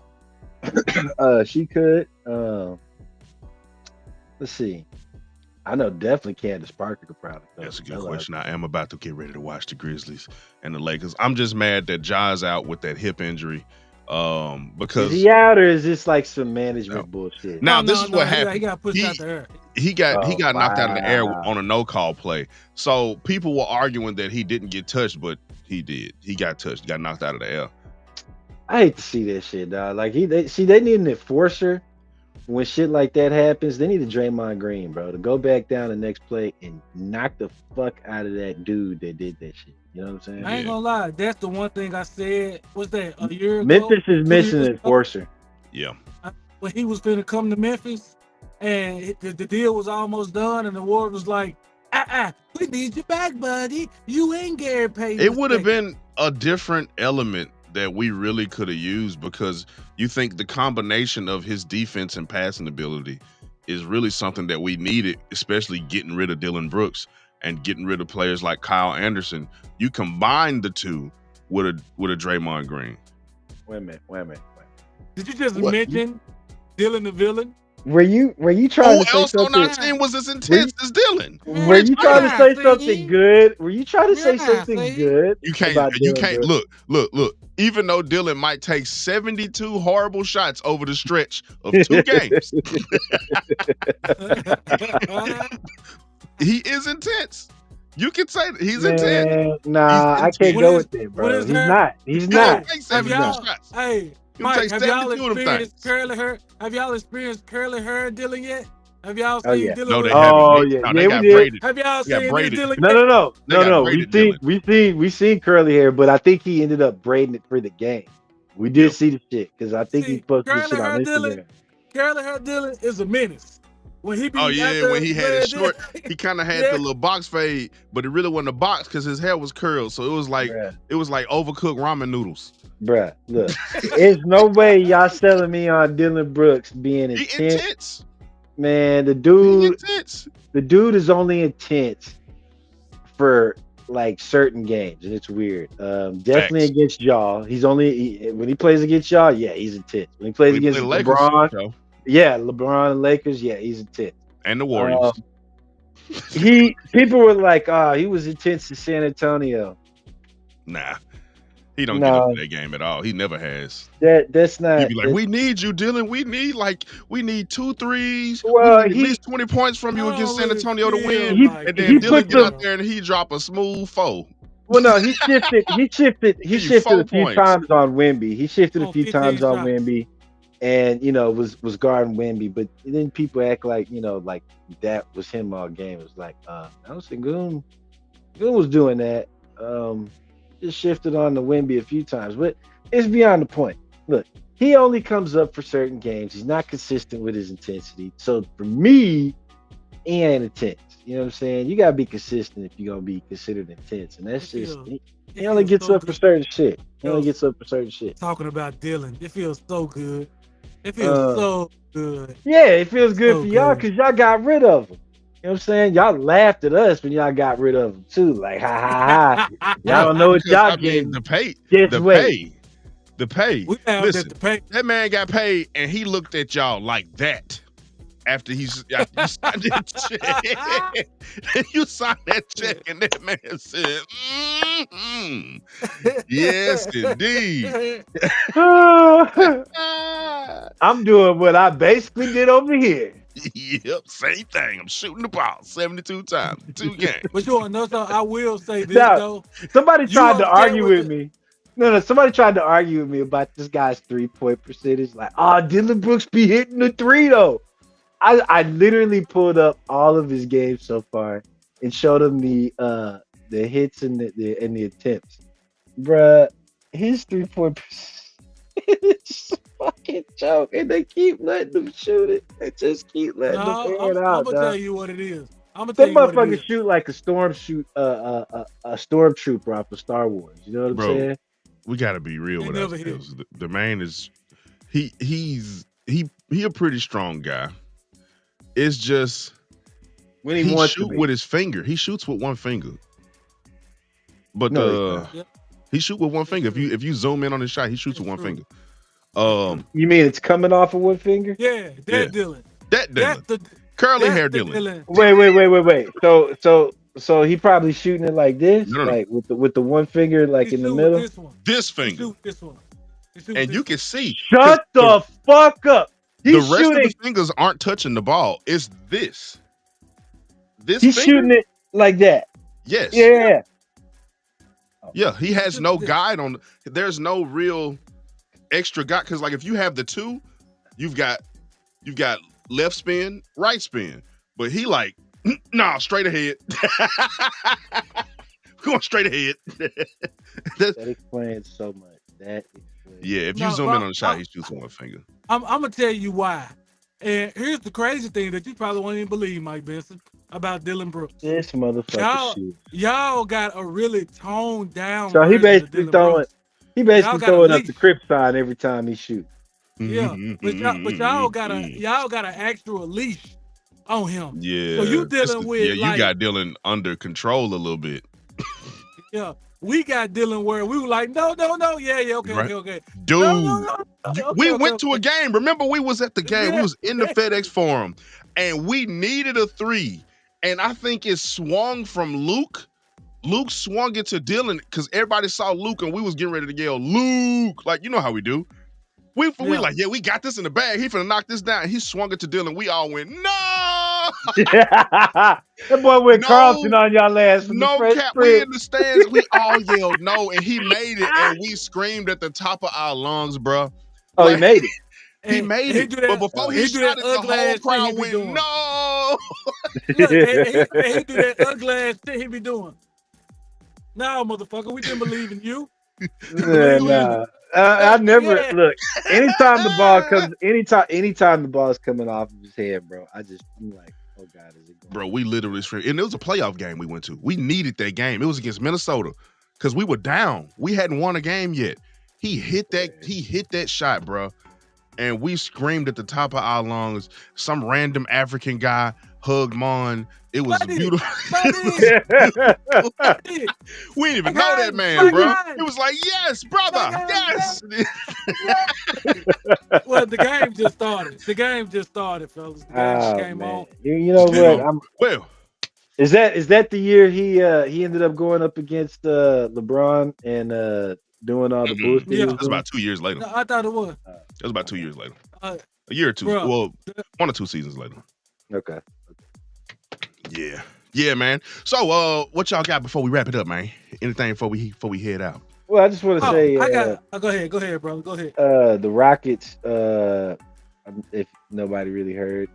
She could. Let's see. I know definitely Candace Parker could probably go. That's a good question. I am about to get ready to watch the Grizzlies and the Lakers. I'm just mad that Ja's out with that hip injury. Because is he out or is this like some management bullshit? Now this is what happened. He got pushed out the air. He got knocked out of the air wow. on a no-call play. So people were arguing that he didn't get touched, but he did. He got touched, got knocked out of the air. I hate to see that shit, dog. Like they need an enforcer when shit like that happens. They need a Draymond Green, bro, to go back down the next play and knock the fuck out of that dude that did that shit. You know what I'm saying? I ain't gonna lie. That's the one thing I said. What's that? A year ago? Memphis is missing 2 an years ago, enforcer. Yeah. when he was finna come to Memphis, and the deal was almost done, and the Ward was like, we need you back, buddy. You ain't Gary Payton. It would have been a different element that we really could have used, because you think the combination of his defense and passing ability is really something that we needed, especially getting rid of Dylan Brooks and getting rid of players like Kyle Anderson. You combine the two with a Draymond Green. Wait a minute. Did you just What? mention Dylan the villain? Were you trying Who to say else on our something? team was as intense as Dylan? Were you trying to say something good? Were you trying to say Yeah, something see? good? You can't. about You Dylan can't. Brooks? Look. Even though Dylan might take 72 horrible shots over the stretch of 2 games, he is intense. You can say that he's intense. Man, nah, I can't What go is- with that, what bro. is He's her- not. He's He not. don't take Have 72 y'all, shots. hey, You Mike, take have y'all 72 of them experienced things. curly hair? Have y'all experienced curly hair Dylan yet? Have y'all seen Oh, yeah. Dylan? No, they with- haven't. Oh They- yeah, no, yeah, they we got did. braided. Have y'all They got seen this braided. Dylan? No. They got We braided seen curly hair, but I think he ended up braiding it for the game. We did Yeah. see the shit because I think he See, posted the curly shit on hair Instagram. Curly hair Dylan is a menace. When he be Oh yeah, after when he had his red, short, he kind of had Yeah. the little box fade, but it really wasn't a box because his hair was curled, so it was like overcooked ramen noodles. Bruh, look, there's no way y'all selling me on Dylan Brooks being He intense. intense. Man, the He dude intense. is only intense for like certain games, and it's weird. Definitely Facts. against y'all. When he plays against y'all, yeah, he's intense. When he plays We against play Lakers, LeBron, so, yeah, LeBron and Lakers, yeah, he's intense. and the Warriors. People were like, he was intense in San Antonio. Nah, he don't get up in that game at all. He never has. That's not. He'd be like, "We need you, Dylan. We need 2 threes. Well, we need at least 20 points from you against San Antonio to win." And then Dylan get out there and he drop a smooth 4. Well, no, he shifted. He shifted a few points. times on Wemby. He shifted a few 15 times on shots. Wemby, and was guarding Wemby. But then people act like like that was him all game. It was like, I don't think Goon was doing that. Just shifted on the Wemby a few times, but it's beyond the point. Look, he only comes up for certain games. He's not consistent with his intensity. So for me, he ain't intense. You know what I'm saying? You gotta be consistent if you're gonna be considered intense, and that's just he only gets up for certain shit. He only gets up for certain shit. Talking about Dylan, it feels so good. It feels so good. Yeah, it feels good So for y'all good. because y'all got rid of him. You know what I'm saying? Y'all laughed at us when y'all got rid of him too. Like, ha ha ha. Y'all don't know what Because, y'all I mean, getting. the pay. We have Listen, to pay. that man got paid and he looked at y'all like that after you signed that check. You signed that check and that man said, yes, indeed. I'm doing what I basically did over here. Yep, same thing. I'm shooting the ball 72 times, 2 games. But you want to know something? I will say this Now, though. somebody You tried to understand argue what with me. No, somebody tried to argue with me about this guy's 3-point percentage. Like, Dylan Brooks be hitting the three though. I literally pulled up all of his games so far and showed him the hits and the attempts. Bruh, his 3-point percentage is a fucking joke, and they keep letting them shoot it. They just keep letting them No, air it I'm out, gonna tell dog. you what it is. I'm gonna tell Some you what it motherfuckers is. shoot like a stormtrooper off of Star Wars. You know what I'm Bro, saying? we gotta be real They with never hit. ourselves. The man is he's a pretty strong guy. It's just When he he wants to shoot be. with his finger. He shoots with one finger. But No, he's not. Yep. he shoot with one finger. If you zoom in on his shot, he shoots with one finger. You mean it's coming off of one finger? Yeah, that Yeah. Dylan. That That's Dylan. the Curly that's hair the Dylan. Wait. So he probably shooting it like this, No. like with the one finger like he in the shoot middle. with this one. This He finger. shoot this one. He shoot And with you this can one. see Shut 'cause the fuck up. the He's rest shooting. of the fingers aren't touching the ball. It's this. This He's finger? shooting it like that. Yes. Yeah. Yeah, he has no This. guide on. There's no real extra guide because, like, if you have the two, you've got left spin, right spin. But he like, nah, straight ahead. Going straight ahead. That explains so much. That explains. Yeah, if you No, zoom well, in on the shot, he shoots with one finger. I'm gonna tell you why. And here's the crazy thing that you probably won't even believe, Mike Benson, about Dylan Brooks. This motherfucker Y'all, shit. y'all got a really toned down. So he version of basically Dylan throwing. Brooks. He basically Y'all got a throwing up leash. the crip sign every time he shoots. Yeah, but y'all got an actual leash on him. Yeah. So you dealing with you like got Dylan under control a little bit. yeah. We got Dylan where we were like, no, yeah, okay, Right. okay. Dude. No. We went to a game. Remember, we was at the game. We Yeah. was in the FedEx Forum, and we needed a three. And I think it swung from Luke. Luke swung it to Dylan because everybody saw Luke, and we was getting ready to yell, Luke. Like, you know how we do. We like, yeah, we got this in the bag. He finna knock this down. He swung it to Dylan. We all went, no! That boy went No. Carlton on y'all ass from the No Fresh cap. Prince. We in the stands. We all yelled no, and he made it, and we screamed at the top of our lungs, bro. Oh, he made it. He made it, do that, but before he do shot that it, the ugly whole ass shit he crowd be went, doing. no! Look, and he do that ugly ass shit he be doing. No, motherfucker, we didn't believe in you. Nah. I never Yeah. look. Anytime the ball comes, anytime the ball's coming off of his head, bro. I'm like, oh god, is it going? Bro, we literally screamed. And it was a playoff game we went to. We needed that game. It was against Minnesota because we were down. We hadn't won a game yet. He hit that shot, bro. And we screamed at the top of our lungs. Some random African guy hugged Mon. It was Buddy, beautiful. Buddy. We didn't even My know guy, that man, my bro. guy. It was like, yes, brother, My guy, yes. Well, the game just started. The game just started, fellas. The game just came on. You know what? Well, Is that the year he ended up going up against LeBron and doing all the bullshit? Yeah. it was about 2 years later. No, I thought it was. It was about 2 years later. Uh, A year or two. bro. Well, 1 or 2 seasons later. Okay. Yeah. Yeah, man. So what y'all got before we wrap it up, man? Anything before we head out? Well, I just want to say, I got. Go ahead, bro. Go ahead. the Rockets. If nobody really heard,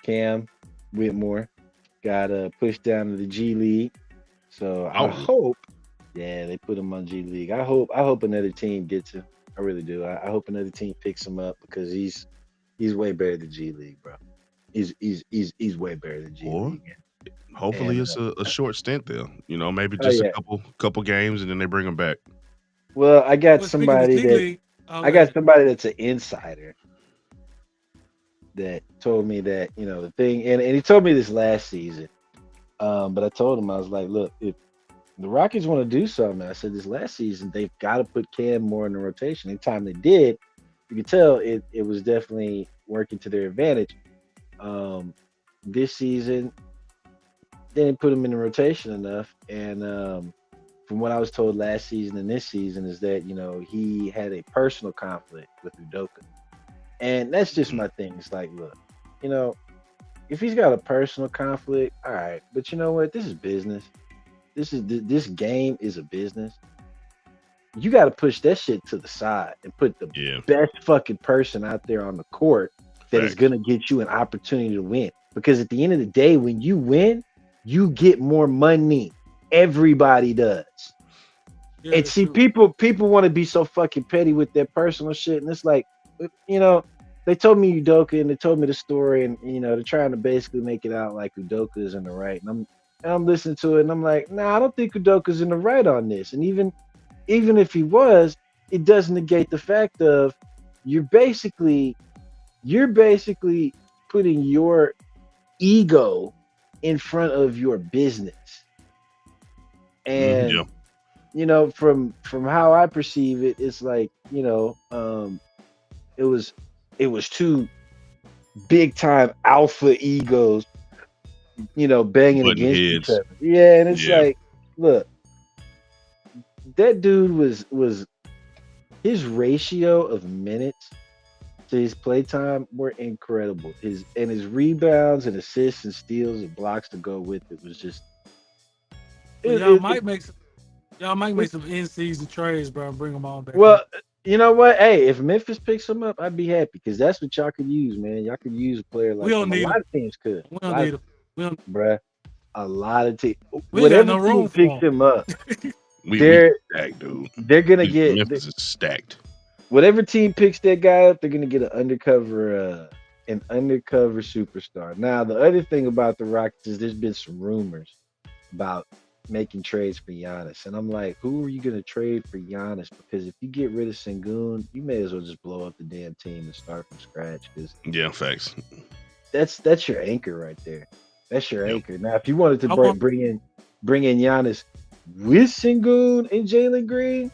Cam Whitmore got pushed down to the G League. So I hope, they put him on G League. I hope another team gets him. I really do. I hope another team picks him up because he's way better than G League, bro. He's way better than G League. Hopefully And, it's a short stint there. You know, maybe just a couple games and then they bring him back. Well, I got Well, speaking of somebody G that League, I got somebody that's an insider that told me that, the thing, and he told me this last season. But I told him, I was like, look, if the Rockets want to do something, I said this last season, they've got to put Cam more in the rotation. Anytime they did, you could tell it was definitely working to their advantage. This season, they didn't put him in the rotation enough. And from what I was told last season and this season is that, he had a personal conflict with Udoka. And that's just my thing. It's like, look, if he's got a personal conflict, all right. But you know what? This is business. This game is a business. You got to push that shit to the side and put the Yeah. best fucking person out there on the court that is Facts. going to get you an opportunity to win. Because at the end of the day, when you win, you get more money. Everybody does. Yeah, And that's see, true. people want to be so fucking petty with their personal shit, and it's like, you know, they told me Udoka, and they told me the story, and you know, they're trying to basically make it out like Udoka is in the right, and I'm listening to it, and I'm like, nah, I don't think Udoka's in the right on this, and even if he was, it doesn't negate the fact of you're basically you're basically putting your ego in front of your business, Yeah. and you know, from how I perceive it, it's like, you know, it was it was two big time alpha egos, you know, banging Button against each heads. other. Yeah, and it's Yeah. like, look, that dude was his ratio of minutes to his playtime were incredible. His rebounds and assists and steals and blocks to go with it was just But it, it, it, y'all might make it- some in season trades, bro. And bring them all back well, up. you know what? Hey, if Memphis picks him up, I'd be happy because that's what y'all could use, man. Y'all could use a player We like don't him. A need lot them. of teams could. We A don't lot need them. We don't. bruh. A lot of teams. We ain't got Whatever no team room picks for him up, We they're stacked, dude. they're gonna get Memphis is stacked. whatever team picks that guy up, they're gonna get an undercover superstar. Now, the other thing about the Rockets is there's been some rumors about making trades for Giannis, and I'm like, who are you gonna trade for Giannis? Because if you get rid of Sengun, you may as well just blow up the damn team and start from scratch. Because Yeah, facts. that's your anchor right there. That's your Yep. anchor. Now, if you wanted to I want. bring in Giannis with Sengun and Jalen Green,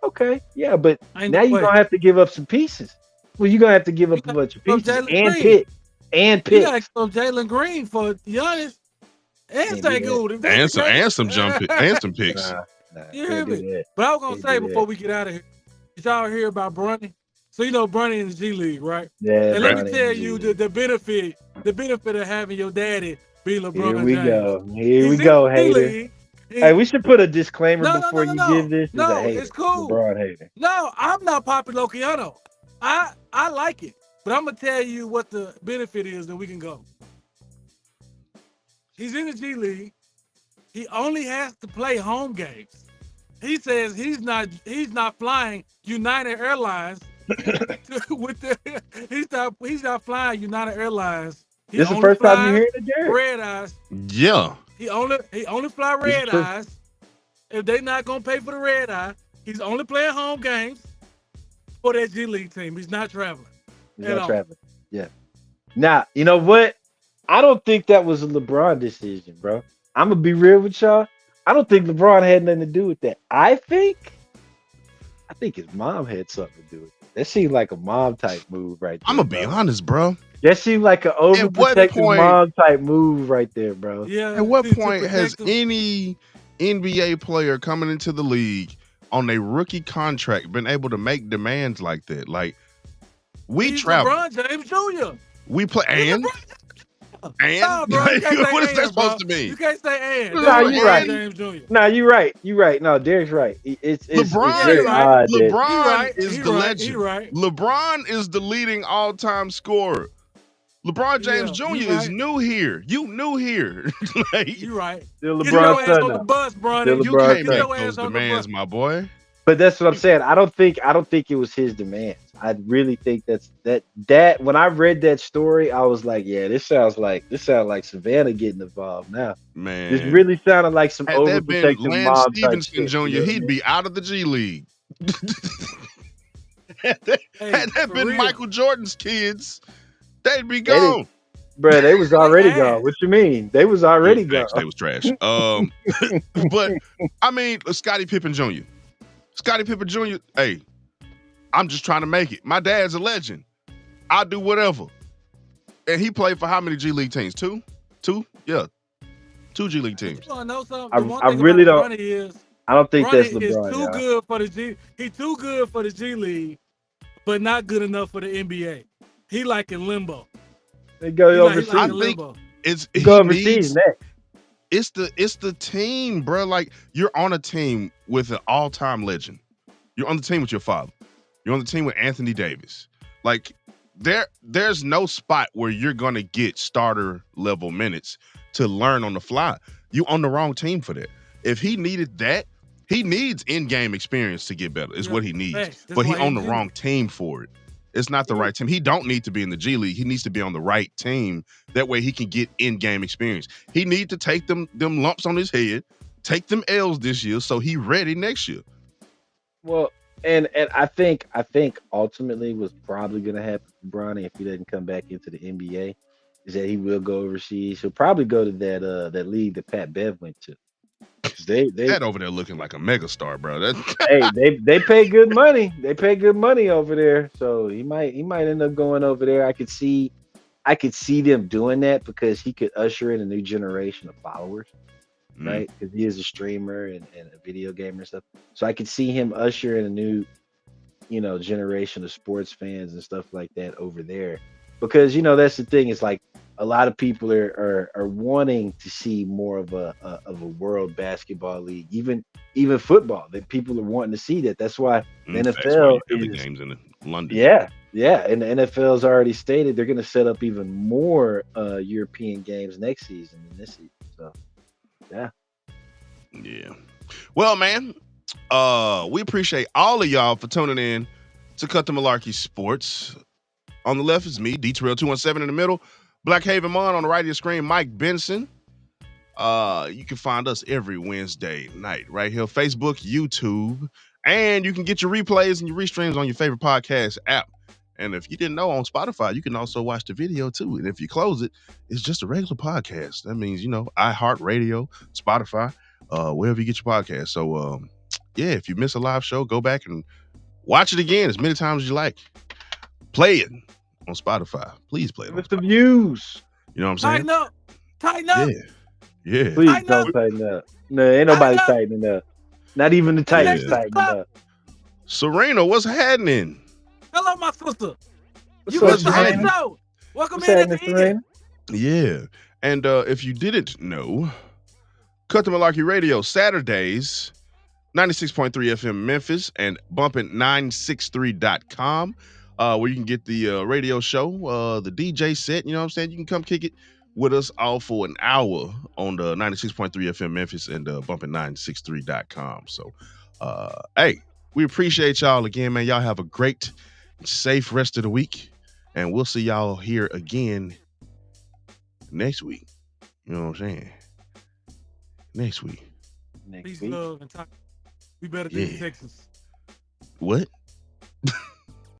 okay, yeah, but Ain't now no you're way. gonna have to give up some pieces. Well, you're gonna have to give You up a got bunch of to pieces Jalen and Green. You got to picks. go Jalen Green for Giannis and Can't do that. Sengun. If that's the And case, some and some picks. Nah, you hear can't do me? that. But I was gonna Can't say do that. before we get out of here, did y'all hear about Bronny? So you know Bronny in the G League, right? Yeah, And let me Bronny tell and you G. the benefit of having your daddy be Here LeBron we James. go. Here we He's in go, the G hater. League. Hey, we should put a disclaimer No, no, before no, no, you no. give this. Is a No, hater, it's cool. LeBron hater. No, I'm not Papi Loquiano. I like it. But I'm gonna tell you what the benefit is that we can go. He's in the G League. He only has to play home games. He says he's not flying United Airlines with the he's not flying United Airlines. He This is the only first time you flies hearing it, Derek. red eyes. Yeah. He only fly This is red true. eyes. If they not gonna pay for the red eye, he's only playing home games for that G League team. He's not traveling He's at not all. traveling. Yeah. Now, you know what? I don't think that was a LeBron decision, bro. I'm gonna be real with y'all. I don't think LeBron had nothing to do with that. I think his mom had something to do with it. That seemed like a mom type move right I'm there, gonna be bro. honest, bro. That seemed like an At what overprotective point? mom type move right there, bro. Yeah. At what to point has protect him. any NBA player coming into the league on a rookie contract been able to make demands like that? Like we He's travel, LeBron James Jr. we play, He's and LeBron. and Nah, bro, you can't say what is that and, bro. supposed to mean? You can't say and. What is Nah, That's that, you're LeBron right. James Jr. Nah, you're right. You're right. No, Derek's right. It's LeBron, he very right. odd that LeBron is He the right. He legend. right. LeBron is the leading all-time scorer. LeBron James Yeah, Jr. you is right. new here. You new here. Like, You right. still Get your LeBron's ass son on the now. bus, Still Bronny. you LeBron's can't Get son. make your those ass on the demands, bus. my boy. But that's what I'm saying. I don't think it was his demands. I really think that when I read that story, I was like, yeah, this sounds like Savannah getting involved now. This Man, really sounded like some had that been overprotective Lance mom type Stevenson shit. Jr., You know what I he'd mean? be out of the G League. had Hey, that for been real. Michael Jordan's kids, they'd be They didn't, gone. bro. They was They already ass. gone. What you mean? They was Yeah, already gone. facts, they was trash. But I mean, Scottie Pippen Jr. Scottie Pippen Jr. Hey, I'm just trying to make it. My dad's a legend. I'll do whatever. And he played for how many G League teams? Two? Yeah. 2 G League You teams. wanna know something? The one I thing really about don't. Bronny is I don't think that's Bronny is LeBron, too y'all. good for the G. He too good for the G League, but not good enough for the NBA. He like in limbo. They go He like overseas. I in think limbo. He he go overseas needs. next. It's the team, bro. Like you're on a team with an all-time legend. You're on the team with your father. You're on the team with Anthony Davis. Like there's no spot where you're gonna get starter level minutes to learn on the fly. You on the wrong team for that. If he needed that, he needs in-game experience to get better. Is Yeah, what he needs. facts. That's But he why he on the G wrong League. team for it. It's not the Yeah. right team. He don't need to be in the G League. He needs to be on the right team. That way he can get in-game experience. He need to take them lumps on his head, take them L's this year, so he ready next year. Well, and I think ultimately what's probably gonna happen for Bronny if he doesn't come back into the NBA is that he will go overseas. He'll probably go to that league that Pat Bev went to. 'Cause they That over there looking like a megastar, bro. That hey they pay good money. They pay good money over there. So he might end up going over there. I could see them doing that because he could usher in a new generation of followers, Mm, right? Because he is a streamer and a video gamer and stuff. So I could see him usher in a new, generation of sports fans and stuff like that over there. Because that's the thing. It's like a lot of people are wanting to see more of a world basketball league, even football. That people are wanting to see that. That's why the that's why you NFL have the is games in London. yeah, and the NFL's already stated they're going to set up even more European games next season than this season. So yeah, Yeah. Well, man, we appreciate all of y'all for tuning in to Cut the Malarkey Sports. On the left is me, D Trail 217 in the middle. Black Haven Mon on the right of your screen, Mike Benson. You can find us every Wednesday night right here, Facebook, YouTube, and you can get your replays and your restreams on your favorite podcast app. And if you didn't know, on Spotify, you can also watch the video too. And if you close it, it's just a regular podcast. That means, iHeartRadio, Spotify, wherever you get your podcast. So, yeah, if you miss a live show, go back and watch it again as many times as you like. Play it on Spotify. Please play it give on us the Spotify. views. You know what I'm saying? Tighten up. Tighten up. Yeah. Yeah. Please Tighten don't up. tighten up. No, ain't Tighten nobody up. tightening up. Not even the The Titans Texas Yeah. tightening up. up. Serena, what's happening? Hello, my sister. What's You up, What's missed the whole happening? Serena? show. Welcome What's in at happening, the end. Serena? Yeah. And if you didn't know, Cut the Malarkey Radio, Saturdays, 96.3 FM Memphis and bumping963.com, where you can get the radio show, the DJ set. You know what I'm saying? You can come kick it with us all for an hour on the 96.3 FM Memphis and bumping963.com. So, hey, we appreciate y'all again, man. Y'all have a great, safe rest of the week. And we'll see y'all here again next week. You know what I'm saying? Next week. Next Peace, week. love, and time. We better than the Yeah. Texans. What?